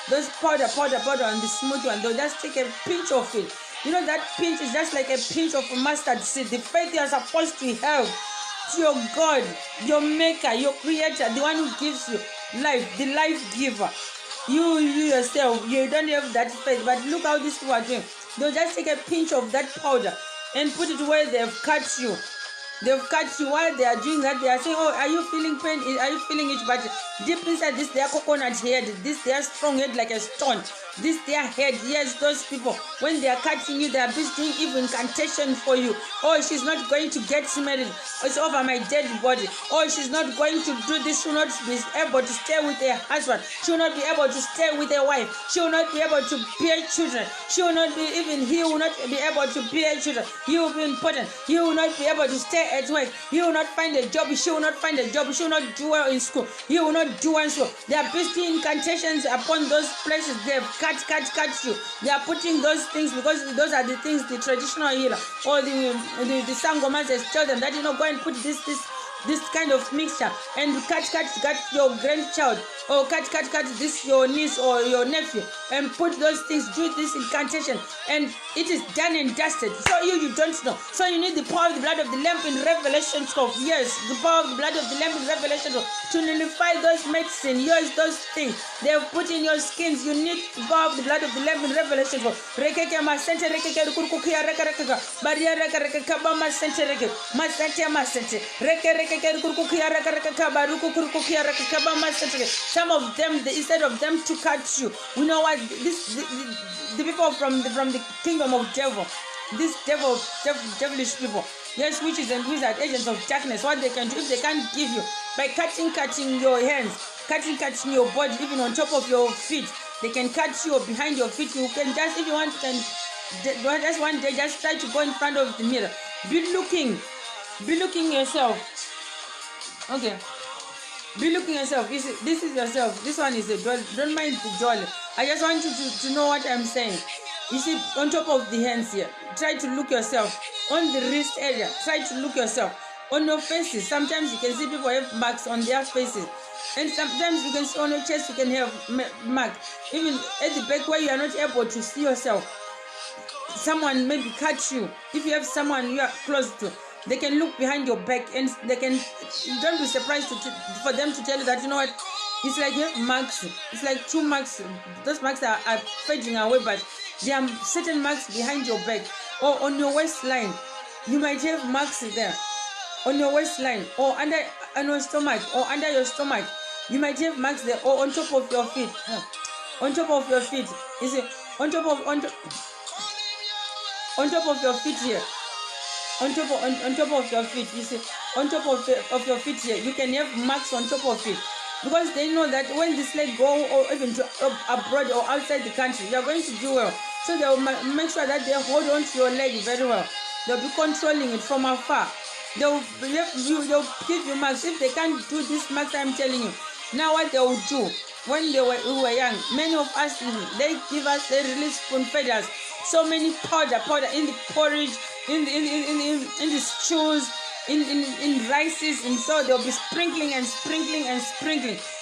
Those powder and the smooth one, they'll just take a pinch of it. You know that pinch is just like a pinch of mustard seed. The faith you are supposed to have to your God, your maker, your creator, the one who gives you life, the life giver. You yourself, you don't have that faith, but look how these people are doing. They'll just take a pinch of that powder and put it where they've cut you. They've cut you. While they are doing that, they are saying, oh, are you feeling pain? Are you feeling it? But deep inside this, their coconut head, this their strong head like a stone, this their head, yes, those people, when they are cutting you, they are busy doing even incantation for you. Oh, she's not going to get married. It's over my dead body. Oh, she's not going to do this. She will not be able to stay with her husband. She will not be able to stay with her wife. She will not be able to bear children. She will not be, even he will not be able to bear children. He will be important. He will not be able to stay at work. He will not find a job. She will not find a job. She will not do well in school. He will not do well in school. They are busy incantations upon those places. They have cut you. They are putting those things because those are the things the traditional healer or the sangomas tell them that, you know, go and put this kind of mixture and cut your grandchild or cut this your niece or your nephew and put those things, do this incantation, and it is done and dusted. So you don't know. So you need the power of the blood of the Lamb in Revelation 12. Yes, the power of the blood of the Lamb in Revelation 12 to nullify those medicine. Yes, those things they have put in your skins. You need the power of the blood of the Lamb in Revelation 12. Rekeke masente rekeke rukurukukia reka baria reka kaba masente reke masente reke rukurukukia reka baruku kurukukia reka kaba masente. Some of them, instead of them to cut you, you know what? The people from the kingdom of devil, this devilish people, yes, witches and wizards, agents of darkness, what they can do if they can't give you by cutting your hands, cutting your body, even on top of your feet, they can cut you behind your feet. You can just, if you want, just one day, just try to go in front of the mirror. Be looking yourself. Okay. Be looking yourself. This is yourself. This one is a doll. Don't mind the doll. I just want you to know what I'm saying. You see, on top of the hands here, try to look yourself. On the wrist area, try to look yourself. On your faces, sometimes you can see people have marks on their faces. And sometimes you can see on your chest, you can have marks. Even at the back where you are not able to see yourself. Someone maybe cut you. If you have someone you are close to, they can look behind your back and they can, don't be surprised for them to tell you that, you know what, it's like you have marks. It's like 2 marks. Those marks are fading away, but there are certain marks behind your back or on your waistline. You might have marks there on your waistline or on your stomach or under your stomach. You might have marks there or on top of your feet. On top of your feet. You see, on top of your feet here. On top of your feet, you see, on top of your feet here, you can have marks on top of it, because they know that when this leg go or even to abroad or outside the country, you are going to do well. So they will make sure that they hold on to your leg very well. They'll be controlling it from afar. They'll give you marks. If they can't do this marks, I'm telling you. Now what they will do, when we were young, many of us, they release spoon feeders. So many powder in the porridge, in the stews, in rices, and so they'll be sprinkling.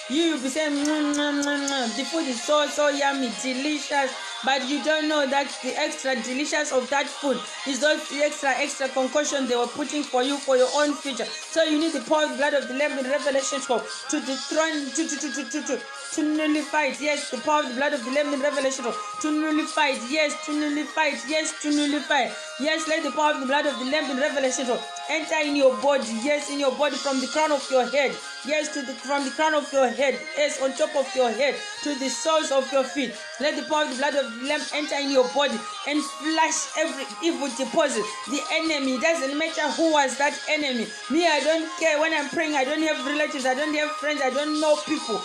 You'll be saying, the food is so yummy, delicious, but you don't know that the extra delicious of that food is those extra concoction they were putting for you for your own future. So you need the power of the blood of the Lamb in Revelation 12 to dethrone, to nullify it. Yes, the power of the blood of the Lamb in Revelation 12 to nullify it. Yes, to nullify it. Yes, to nullify it. Yes, let the power of the blood of the Lamb in Revelation 12 enter in your body. Yes, in your body, from the crown of your head. Yes, from the crown of your head. Yes, on top of your head to the soles of your feet. Let the power of the blood of the Lamb enter in your body and flush every evil deposit. The enemy, doesn't matter who was that enemy. Me, I don't care. When I'm praying, I don't have relatives, I don't have friends, I don't know people.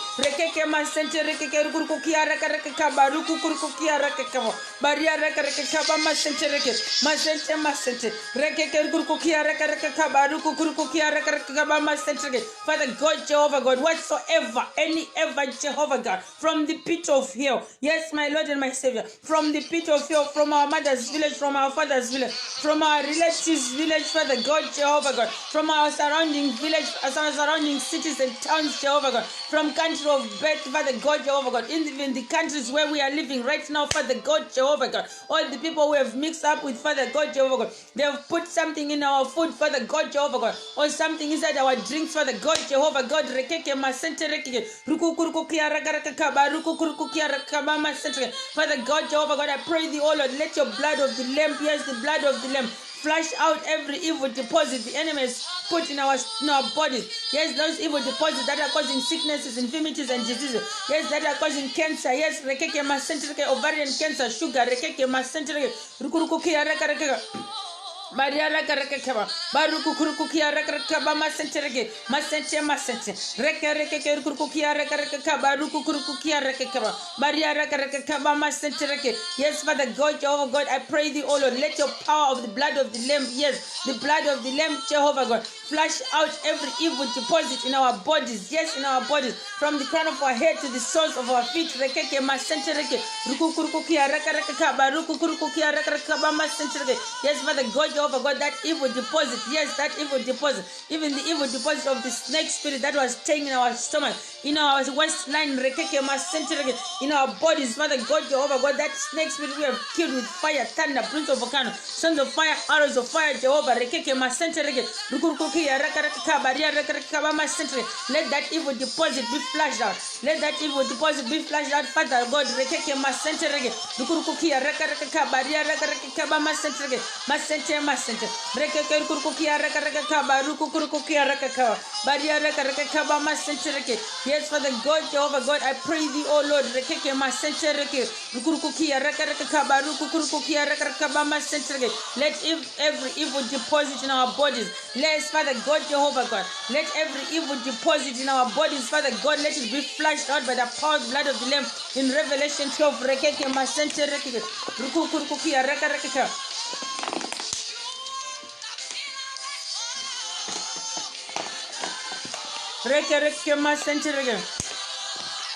Father God, God, Jehovah God, whatsoever, any ever, Jehovah God, from the pit of hell. Yes, my Lord and my Savior, from the pit of hell, from our mother's village, from our father's village, from our relatives' village, Father God, Jehovah God, from our surrounding village, our surrounding cities and towns, Jehovah God, from country of birth, Father God, Jehovah God, even the countries where we are living right now, Father God, Jehovah God, all the people we have mixed up with, Father God, Jehovah God, they have put something in our food, Father God, Jehovah God, or something inside our drinks, Father God, Jehovah God, rekeke masente rekeke, rukukuruku kia rakaraka kaba, rukukuruku kia rakaba masente. Father God, Jehovah God, I pray thee, oh Lord, let your blood of the Lamb, yes, the blood of the Lamb, flush out every evil deposit the enemy has put in our bodies. Yes, those evil deposits that are causing sicknesses, infirmities, and diseases. Yes, that are causing cancer. Yes, rekeke masente, ovarian cancer, sugar, rekeke masente, rukuruku kia rakaraka. Mariara Karakaba, Baruku Kurukia Rakaba Masenterege, Masente Masente, Rekareke Kurukia Rakaba, Ruku Kurukia Rakaba, Mariara Karakaba Masenterege. Yes, Father God, Jehovah God, I pray thee, O Lord, let your power of the blood of the Lamb, yes, the blood of the Lamb, Jehovah God, flush out every evil deposit in our bodies, yes, in our bodies, from the crown of our head to the soles of our feet. Rekeke Masenterege, Ruku Kurukia Rakaba, Ruku Kurukia Rakaba Masenterege. Yes, Father God, Jehovah God, that evil deposit, yes, that evil deposit, even the evil deposit of the snake spirit that was staying in our stomach, in our waistline, in our bodies, Father God, Jehovah God, that snake spirit we have killed with fire, thunder, prince of volcano, sons of fire, arrows of fire, Jehovah, let that evil deposit be flushed out, let that evil deposit be flushed out, Father God, Masente rekeke kurukukia raka baruku kurukukia raka baria raka masente. Yes, Father God, Jehovah God, I pray thee, oh Lord, rekeke masente reke kurukukia raka baruku kurukukia raka masente. Let every evil deposit in our bodies, yes, Father God, Jehovah God, let every evil deposit in our bodies, Father God, let it be flushed out by the power of the blood of the Lamb in Revelation 12. Rekeke masente reke kurukukia raka. Reke masente reke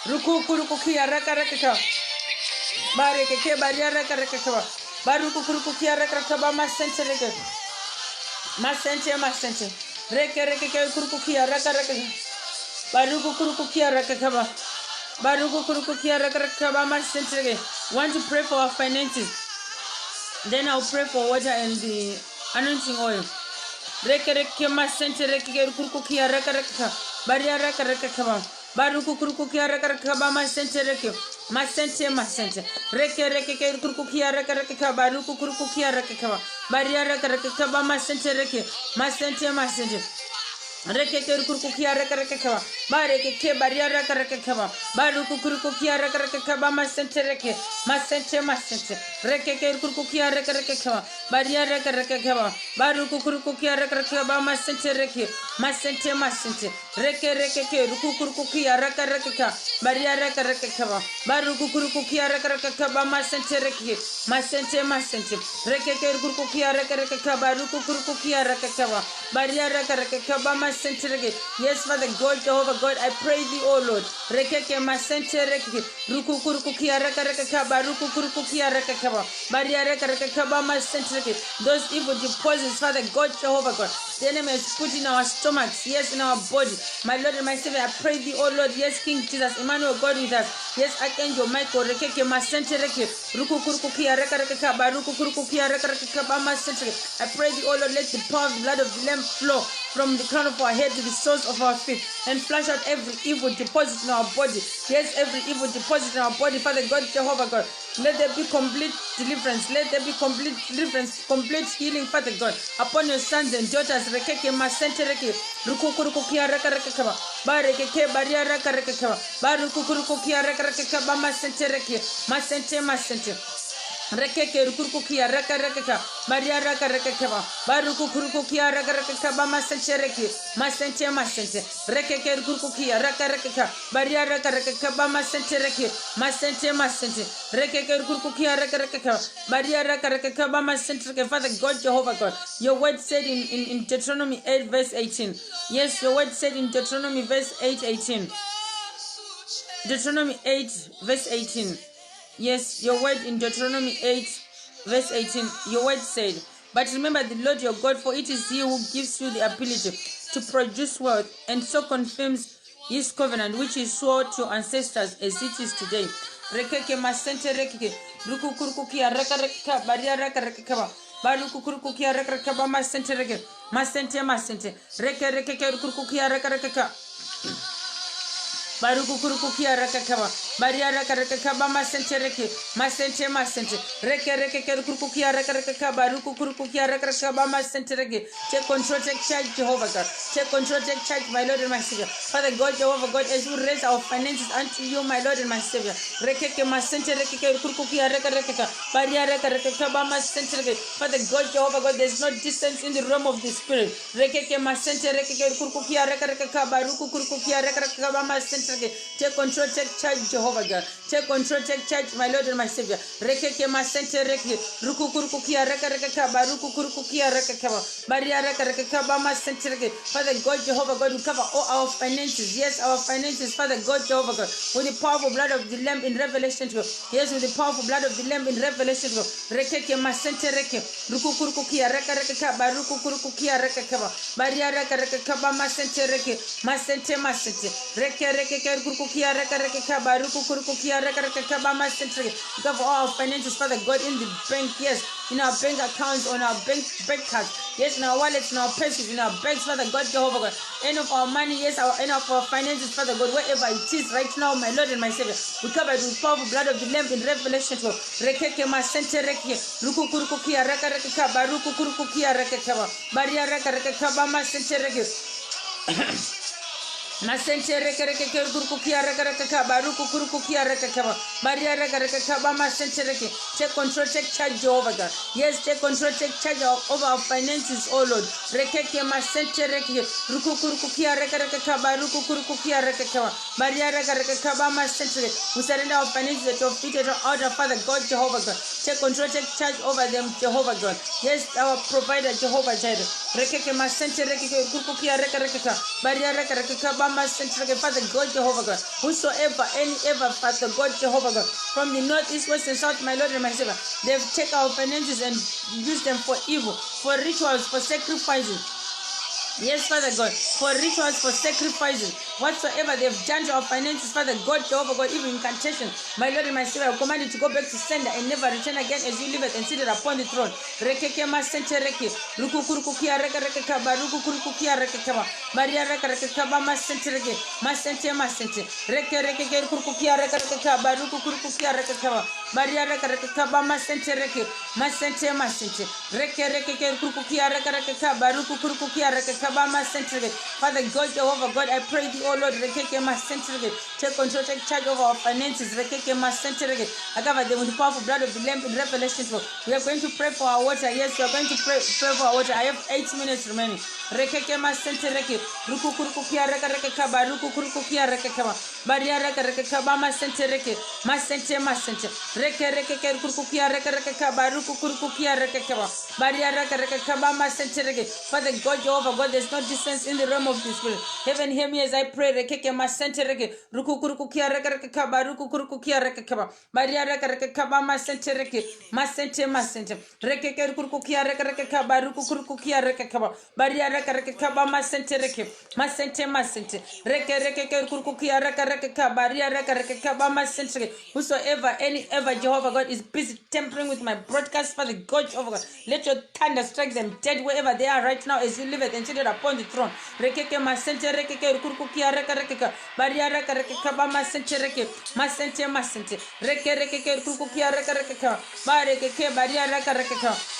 rukukurukukia raka bareke ke baria raka barukukurukukia raka masente reke masente reke ke kurukukia raka barukukurukukia raka barukukurukukia raka masente reke. Want to pray for our finances, then I'll pray for water and the anointing oil. Reke masente reke kurukukia raka baria raka baruku kurukukia raka masente reke masente reke ke kurukukia raka baruku kurukukia raka baria raka masente reke masente reke ke kurukukia raka bareke ke baria raka baruku kurukukia raka masente reke masente reke ke kurukukia raka baria raka baruku kurukukia raka masente reke masente reke ke kurukukia raka baria raka baruku kurukukia raka masente reke masente reke ke kurukukia raka baruku kurukukia raka baria raka yes, Father God, Jehovah God, I pray thee, oh Lord. Rekeke masente reke rukukurukukia raka baruku kurukukia raka baria raka masente reke. Those evil deposits, Father God, Jehovah God, the enemy is put in our stomachs, yes, in our body. My Lord and my Savior, I pray thee, oh Lord, yes, King Jesus, Emmanuel, God with us. Yes, Archangel Michael, rekeke masente reke rukukurukukia raka baruku kurukukia raka masente. I pray thee, oh Lord, let the power of the blood of the Lamb flow from the crown of our head to the soles of our feet and flush out every evil deposit in our body. Yes, every evil deposit in our body, Father God, Jehovah God. Let there be complete deliverance. Let there be complete deliverance, complete healing, Father God, upon your sons and daughters. Rekeke masente reke rukukurukukia raka bareke ke baria raka barukukurukukia raka masente reke masente Rekeke rukurukia raka rekeka Maria raka rekeka Baruku kurukukia raka rekeka Bama sente reki Masente masente Rekeke rukurukia raka rekeka Maria raka rekeka Bama sente reki Masente masente Rekeke rukurukia raka rekeka Maria raka rekeka Bama sente reki. Father God, Jehovah God, your word said in Deuteronomy 8 verse 18. Yes, your word said in Deuteronomy verse 8:18. Deuteronomy 8 verse 18. Yes, your word in Deuteronomy 8 verse 18, your word said, but remember the Lord your God, for it is he who gives you the ability to produce wealth and so confirms his covenant which he swore to ancestors as it is today. Rekeke masente rekeke rukukurukukia rekareka baria rekareka barukukurukukia rekareka masente reke masente masente reke rekeke rukukurukia rekareka Baruku kurukukia rakakaba Baria rakakaba masente reke masente masente reke reke kurukukia rakakaba Baruku kurukukia rakakaba masente reke. Take control, take charge, Jehovah God. Take control, take charge, my Lord and my Savior. Father God, Jehovah God, as we raise our finances unto you, my Lord and my Savior. Reke masente reke kurukukia rakakaba Baria rakakaba masente reke. Father God, Jehovah God, there's no distance in the realm of the spirit. Reke masente reke kurukukia rakakaba Baruku kurukukia rakakaba masente. Take control, take charge, Jehovah God. Take control, take charge, my Lord and my Savior. Rekeke masente reke rukukurukukia reka baruku kurukukia reka baria reka bama sente reke. Father God, Jehovah God, we cover all our finances. Yes, our finances, Father God, Jehovah God, with the powerful blood of the Lamb in Revelation 12. Yes, with the powerful blood of the Lamb in Revelation 12. Rekeke masente reke rukukurukukia reka baruku kurukukia reka baria reka bama sente reke masente masente reke kurukukia reka baruku kurukukia reka bama sente reke. Cover all our finances, Father God, in the bank, yes, in our bank accounts, on our bank cards, yes, in our wallets, in our purses, in our bags, Father God, Jehovah God. End of our money, yes, end of our finances, Father God, wherever it is right now, my Lord and my Savior. We cover it with powerful blood of the Lamb in Revelation 12. Rekeke masente reke rukukurukukia reka baruku kurukukia reka baria reka bama sente reke. Masente reke kurukukia reka baruku kurukukia reka Maria reka bama sente reke. Take control, take charge, Jehovah God. Yes, take control, take charge over our finances, oh Lord. Rekeke masente reke rukukurukukia reka baruku kurukukia reka Maria reka bama sente reke. We surrender our finances at your feet, at your altar, Father God, Jehovah God. Take control, take charge over them, Jehovah God. Yes, our provider, Jehovah Jireh. Rekeke masente reke kurukukia reka Maria reka Father God, Jehovah God, whosoever, any ever, Father God, Jehovah God, from the north, east, west, and south, my Lord and my Savior, they've taken our finances and used them for evil, for rituals, for sacrifices. Yes, Father God, for rituals, for sacrifices, whatsoever they've done to our finances, Father God, Jehovah God, even incantation, my Lord and my Savior, I command you to go back to sender and never return again as you live it and seated upon the throne. Rekeke masente reke, rukukurukukia reka barukukurukukia reka Maria reka bama sente reke, masente masente, reke rukukukia reka barukukurukukia reka Maria reka bama sente reke, masente masente, reke rukukukia reka barukukurukukia reka Father God, Jehovah God, I pray thee, oh Lord, take control, take charge over our finances. I cover them with the powerful blood of the Lamb in Revelation 12. We are going to pray for our water. Yes, we are going to pray for our water. I have 8 minutes remaining. Father God, Jehovah God, there's no distance in the realm of the spirit. Heaven, hear me as I pray. Rekeke masente reke rukukurukukia reke barukukurukukia reke Maria reke kaba masente reke masente masente rekeke rukukurukukia reke barukukurukukia reke Maria reke kaba masente reke masente masente reke rukukurukukia reke Maria reke kaba masente reke. Whosoever, any ever, Jehovah God, is busy tampering with my broadcast, Father God, Jehovah God, let your thunder strike them dead wherever they are right now as you live it and seated upon the throne. Rekeke masente rekeke rukurukukia reke Maria reke kaba masente reke masente masente reke rukurukukia reke Marekeke Maria reke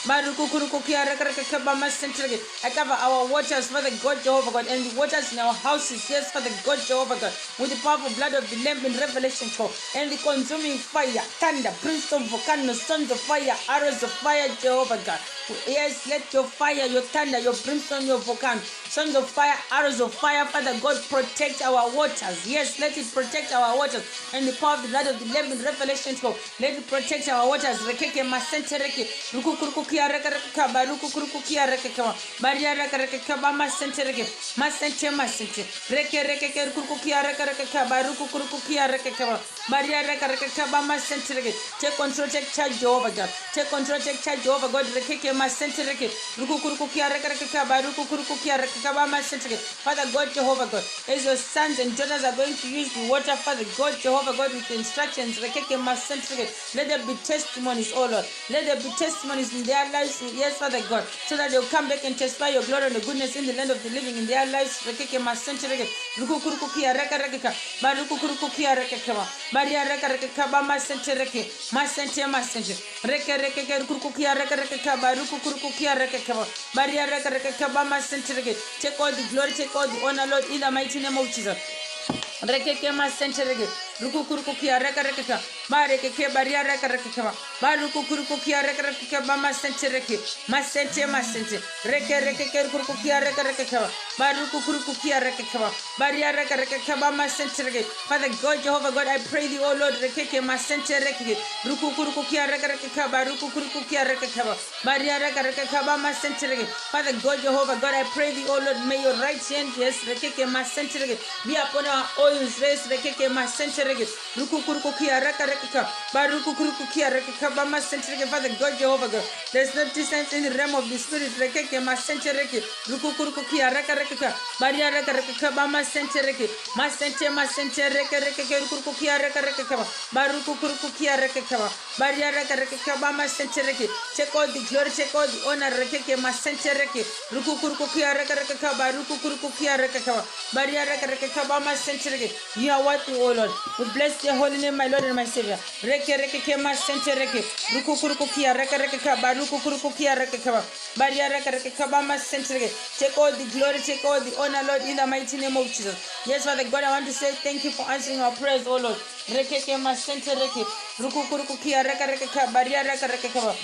barukukurukukia reke kaba masente reke. I cover our waters, Father God, Jehovah God, and the waters in our houses, yes, Father God, Jehovah God, with the powerful blood of the Lamb in Revelation 12 and the consuming fire, thunder thunder, prince of volcanoes, sons of fire, arrows of fire, Jehovah God. Yes, let your fire, your thunder, your brimstone, your volcano, sons of fire, arrows of fire, Father God, protect our waters. Yes, let it protect our waters. And the power of the blood of the Lamb in Revelation 12, let it protect our waters. Rekeke masente reke, rukukuruku kia reke reke kaba, rukukuruku kia reke kaba, baria reke reke kaba masente reke, masente, reke reke ke rukukuruku kia reke reke kaba, rukukuruku kia reke kaba, baria reke reke kaba masente reke. Take control, take charge, Jehovah God. Take control, take charge, Jehovah God. Rekeke masente reke, rukukuruku kia reke reke kaba, rukukuruku kia reke kaba masente reke. Father God, Jehovah God, as your sons and daughters are going to use the water, Father God, Jehovah God, with instructions, rekeke masente reke. Let there be testimonies, oh Lord. Let there be testimonies in their lives, yes, Father God, so that they'll come back and testify your glory and your goodness in the land of the living in their lives. Rekeke masente reke, rukukuruku kia reke reke kaba, barukukuruku kia reke kaba, baria reke reke kaba masente reke, masente, reke reke ke rukukuruku kia reke reke kaba, rukukuruku kia reke kaba, baria reke reke kaba masente reke. Take all the glory, take all the honor, Lord, in the mighty name of Jesus. Rekeke masente reke, rukukuruku kia reke reke kaba, barekeke baria reke reke kaba, barukukuruku kia reke reke kaba masente reke, masente, reke reke ke rukukuruku kia reke reke kaba, barukukuruku kia reke kaba, baria reke reke kaba masente reke. Father God, Jehovah God, I pray thee, oh Lord, rekeke masente reke, rukukuruku kia reke reke kaba, rukukuruku kia reke kaba, baria reke reke kaba masente reke. Father God, Jehovah God, I pray thee, oh Lord, may your right hand, yes, rekeke masente reke, be upon our oils, race rekeke masente reke, rukukuruku kia reke reke kaba, barukukuruku kia reke kaba masente reke. Father God, Jehovah God, there's no distance in the realm of the spirit, rekeke masente reke, rukukuruku kia reke reke kaba, baria reke reke kaba masente reke, masente reke reke ke rukukuruku kia reke reke kaba, barukukuruku kia reke kaba, baria reke reke kaba masente reke. Take all the glory, take all the honor, rekeke masente reke, rukukuruku kia reke reke kaba, rukukuruku kia reke kaba, baria reke reke kaba masente reke. You are worthy, O Lord. We bless your holy name, my Lord and my Savior. Reke reke ke masente reke, rukukuruku kia reke reke kaba, rukukuruku kia reke kaba, baria reke reke kaba masente reke. Take all the glory, take all the honor, Lord, in the mighty name of Jesus. Yes, Father God, I want to say thank you for answering our prayers, O Lord. Reke ke masente reke, rukukuruku kia reke reke kaba, baria reke reke kaba,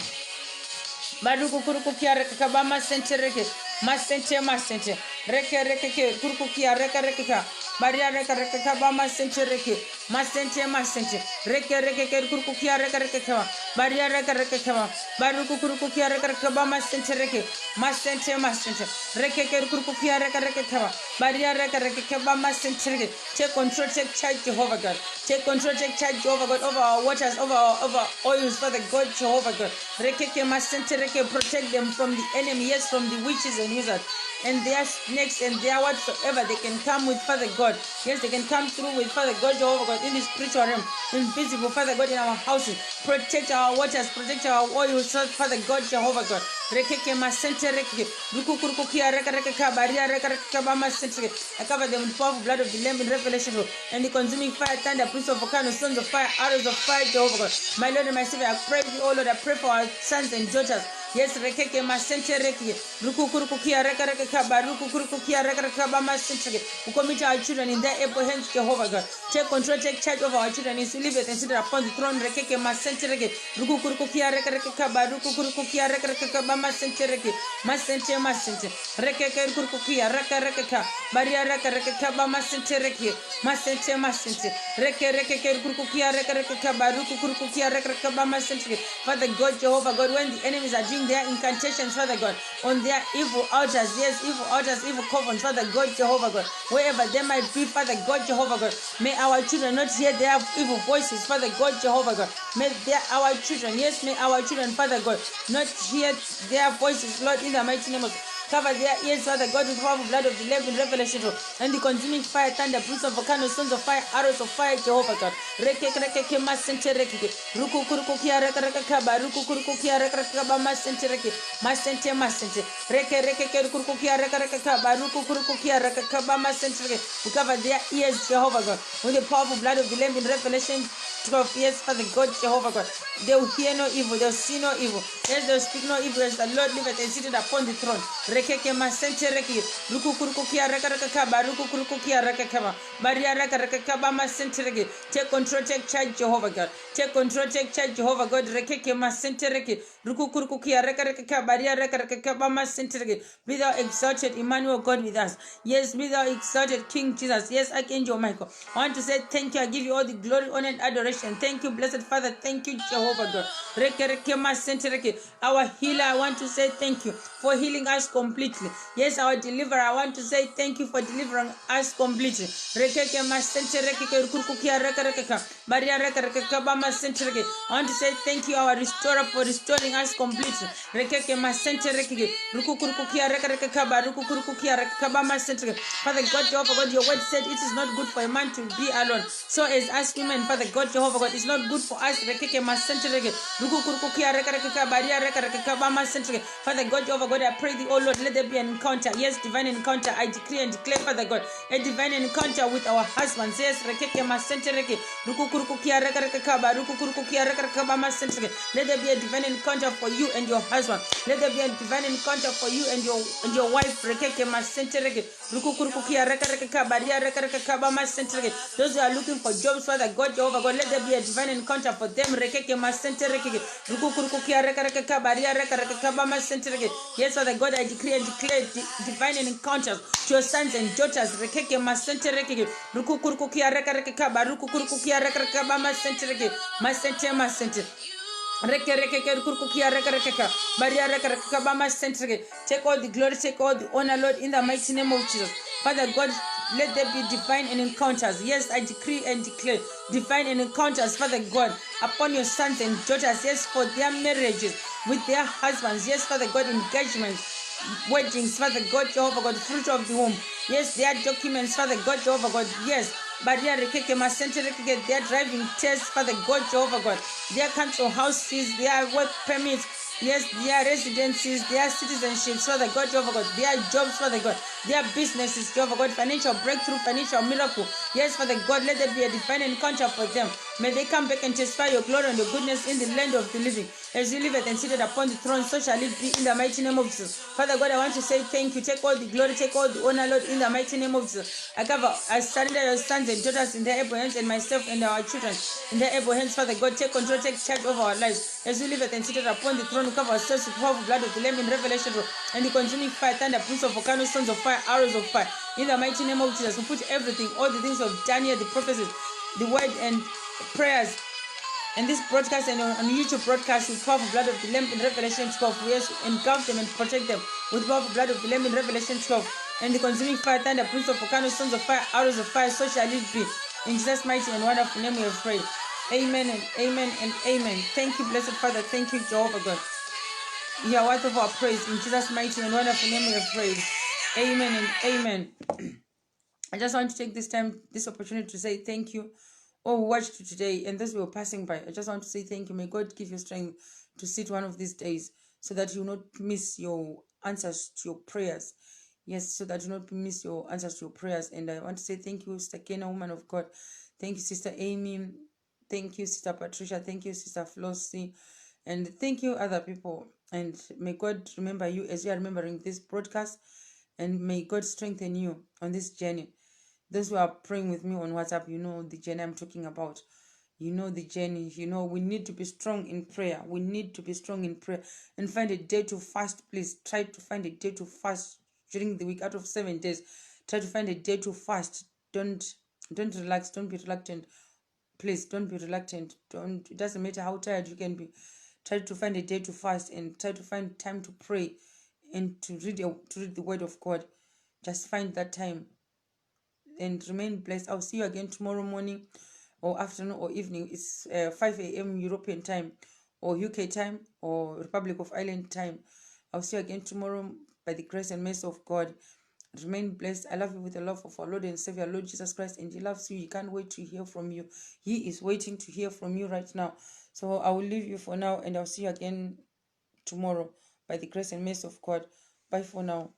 barukukuruku kia reke kaba masente reke, masente, reke ke kuruku kia reke reke kaba, baria reke reke kaba masente reke, masente, reke ke kuruku kia reke reke kaba, baria reke reke kaba, barukukuruku kia reke reke kaba masente reke, masente, reke ke kuruku kia reke reke kaba, baria reke reke kaba masente reke. Take control, take charge, Jehovah God. Take control, take charge, Jehovah God, over our waters, over our oils, Father God, Jehovah God. Reke ke masente reke, protect them from the enemy, yes, from the witches and wizards and their snakes and their whatsoever they can come with, Father God. Yes, they can come through with, Father God, Jehovah God, in the spiritual realm, invisible, Father God, in our houses. Protect our waters, protect our oils, Father God, Jehovah God. Rekeke masente reke, rukukuruku kia reke ka, baria reke kaba masente reke. I cover them with the powerful blood of the Lamb in Revelation 4, and the consuming fire, thunder, prince of volcanoes, sons of fire, arrows of fire, Jehovah God. My Lord and my Savior, I pray thee, oh Lord, I pray for our sons and daughters. Yes, rekeke masente reke, rukukuruku kia reke kaba, rukukuruku kia reke kaba masente reke. We commit our children in their able hands, Jehovah God. Take control, take charge of our children. Is live and sit upon the throne. Rekeke masente reke, rukukuruku kia reke kaba, rukukuruku kia reke kaba masente reke, masente, rekeke kuruku kia reke ka, baria reke kaba masente reke, masente, reke kuruku kia reke kaba, rukukuruku kia reke kaba masente reke. Father God, Jehovah God, when the enemies are doing their incantations, Father God, on their evil altars, yes, evil altars, evil covens, Father God, Jehovah God, wherever they might be, Father God, Jehovah God, may our children not hear their evil voices, Father God, Jehovah God, may our children, yes, may our children, Father God, not hear their voices, Lord, in the mighty name of cover their ears, Father God, with the powerful blood of the Lamb in Revelation 2, and the consuming fire, thunder, prince of volcanoes, sons of fire, arrows of fire, Jehovah God. Reke masente reke, rukukuruku kia reke kaba, rukukuruku kia reke kaba masente reke, masente, reke rukukuruku kia reke kaba, rukukuruku kia reke kaba masente reke. We cover their ears, Jehovah God, with the powerful blood of the Lamb in Revelation 12. Yes, Father God, Jehovah God. They will hear no evil, they will see no evil. Yes, they will speak no evil as the Lord liveth and seated upon the throne. Rekeke masente reki. Rukukurukukia rekarakakaba. Rukukurukukia rekakaba. Maria rekarakakaba masente reki. Take control, take charge, Jehovah God. Take control, take charge, Jehovah God. Rekeke masente reki. Rukukurukukia rekarakakaba. Maria rekarakakaba masente reki. Be thou exalted, Emmanuel God with us. Yes, be thou exalted, King Jesus. Yes, Archangel Michael. I want to say thank you. I give you all the glory, honor, and adoration. Thank you, blessed Father. Thank you, Jehovah God. Our healer, I want to say thank you for healing us completely. Yes, our deliverer, I want to say thank you for delivering us completely. I want to say thank you, our restorer, for restoring us completely. Father God, Jehovah God, your word said it is not good for a man to be alone. So as us women, Father God, Jehovah God, it's not good for us. Father God, Jehovah God, I pray thee, oh Lord, let there be an encounter. Yes, divine encounter. I decree and declare, Father God, a divine encounter with our husbands. Yes, let there be a divine encounter for you and your husband. Let there be a divine encounter for you and your wife. Those who are looking for jobs, Father God, Jehovah God, let there be a divine encounter for them. Yes, Father God, I decree and declare divine encounters to your sons and daughters. Take all the glory, take all the honor, Lord, in the mighty name of Jesus. Father God, let there be divine and encounters. Yes, I decree and declare divine and encounters, Father God, upon your sons and daughters. Yes, for their marriages with their husbands. Yes, Father God, engagements, weddings, Father God, Jehovah God, fruit of the womb. Yes, their documents, Father God, Jehovah God. Yes, but they are driving tests, Father God, Jehovah God. Their council house fees, their work permits. Yes, their residencies, their citizenships, Father God, Jehovah God, their jobs, Father God, their businesses, Jehovah God, financial breakthrough, financial miracle. Yes, Father God, let there be a divine encounter for them. May they come back and testify your glory and your goodness in the land of the living. As you live and seated upon the throne, so shall it be in the mighty name of Jesus. Father God, I want to say thank you. Take all the glory, take all the honor, Lord, in the mighty name of Jesus. I surrender your sons and daughters in their able hands, and myself and our children in their able hands. Father God, take control, take charge of our lives. As we live and seated upon the throne, cover ourselves with the power of blood of the Lamb in Revelation, and the consuming fire, thunder, prince of volcanoes, sons of fire, arrows of fire. In the mighty name of Jesus, we put everything, all the things of Daniel, the prophecies, the word and prayers, and this broadcast and on YouTube broadcast with powerful blood of the Lamb in Revelation 12. We engulf them and protect them with powerful blood of the Lamb in Revelation 12. And the consuming fire, thunder, prince of volcanoes, sons of fire, arrows of fire, so shall it be. In Jesus' mighty and wonderful name we have prayed. Amen and amen and amen. Thank you, blessed Father. Thank you, Jehovah God. You are worth of our praise. In Jesus' mighty and wonderful name we have prayed. Amen and amen. I just want to take this opportunity to say thank you all who watched today and those who were passing by. I just want to say thank you. May God give you strength to sit one of these days so that you will not miss your answers to your prayers. Yes, so that you will not miss your answers to your prayers. And I want to say thank you, Sister Kena, woman of God. Thank you, Sister Amy. Thank you, Sister Patricia. Thank you, Sister Flossie. And thank you, other people. And may God remember you as you are remembering this broadcast. And may God strengthen you on this journey. Those who are praying with me on WhatsApp, you know the journey I'm talking about. You know the journey. You know we need to be strong in prayer. We need to be strong in prayer and find a day to fast. Please try to find a day to fast during the week. Out of 7 days, try to find a day to fast. Don't relax. Don't be reluctant. Please don't be reluctant. Don't. It doesn't matter how tired you can be. Try to find a day to fast and try to find time to pray and to read the Word of God. Just find that time. And remain blessed. I'll see you again tomorrow morning or afternoon or evening. It's 5 a.m. European time or UK time or Republic of Ireland time. I'll see you again tomorrow by the grace and mercy of God. Remain blessed. I love you with the love of our Lord and Savior, Lord Jesus Christ, and He loves you. He can't wait to hear from you. He is waiting to hear from you right now. So I will leave you for now and I'll see you again tomorrow by the grace and mercy of God. Bye for now.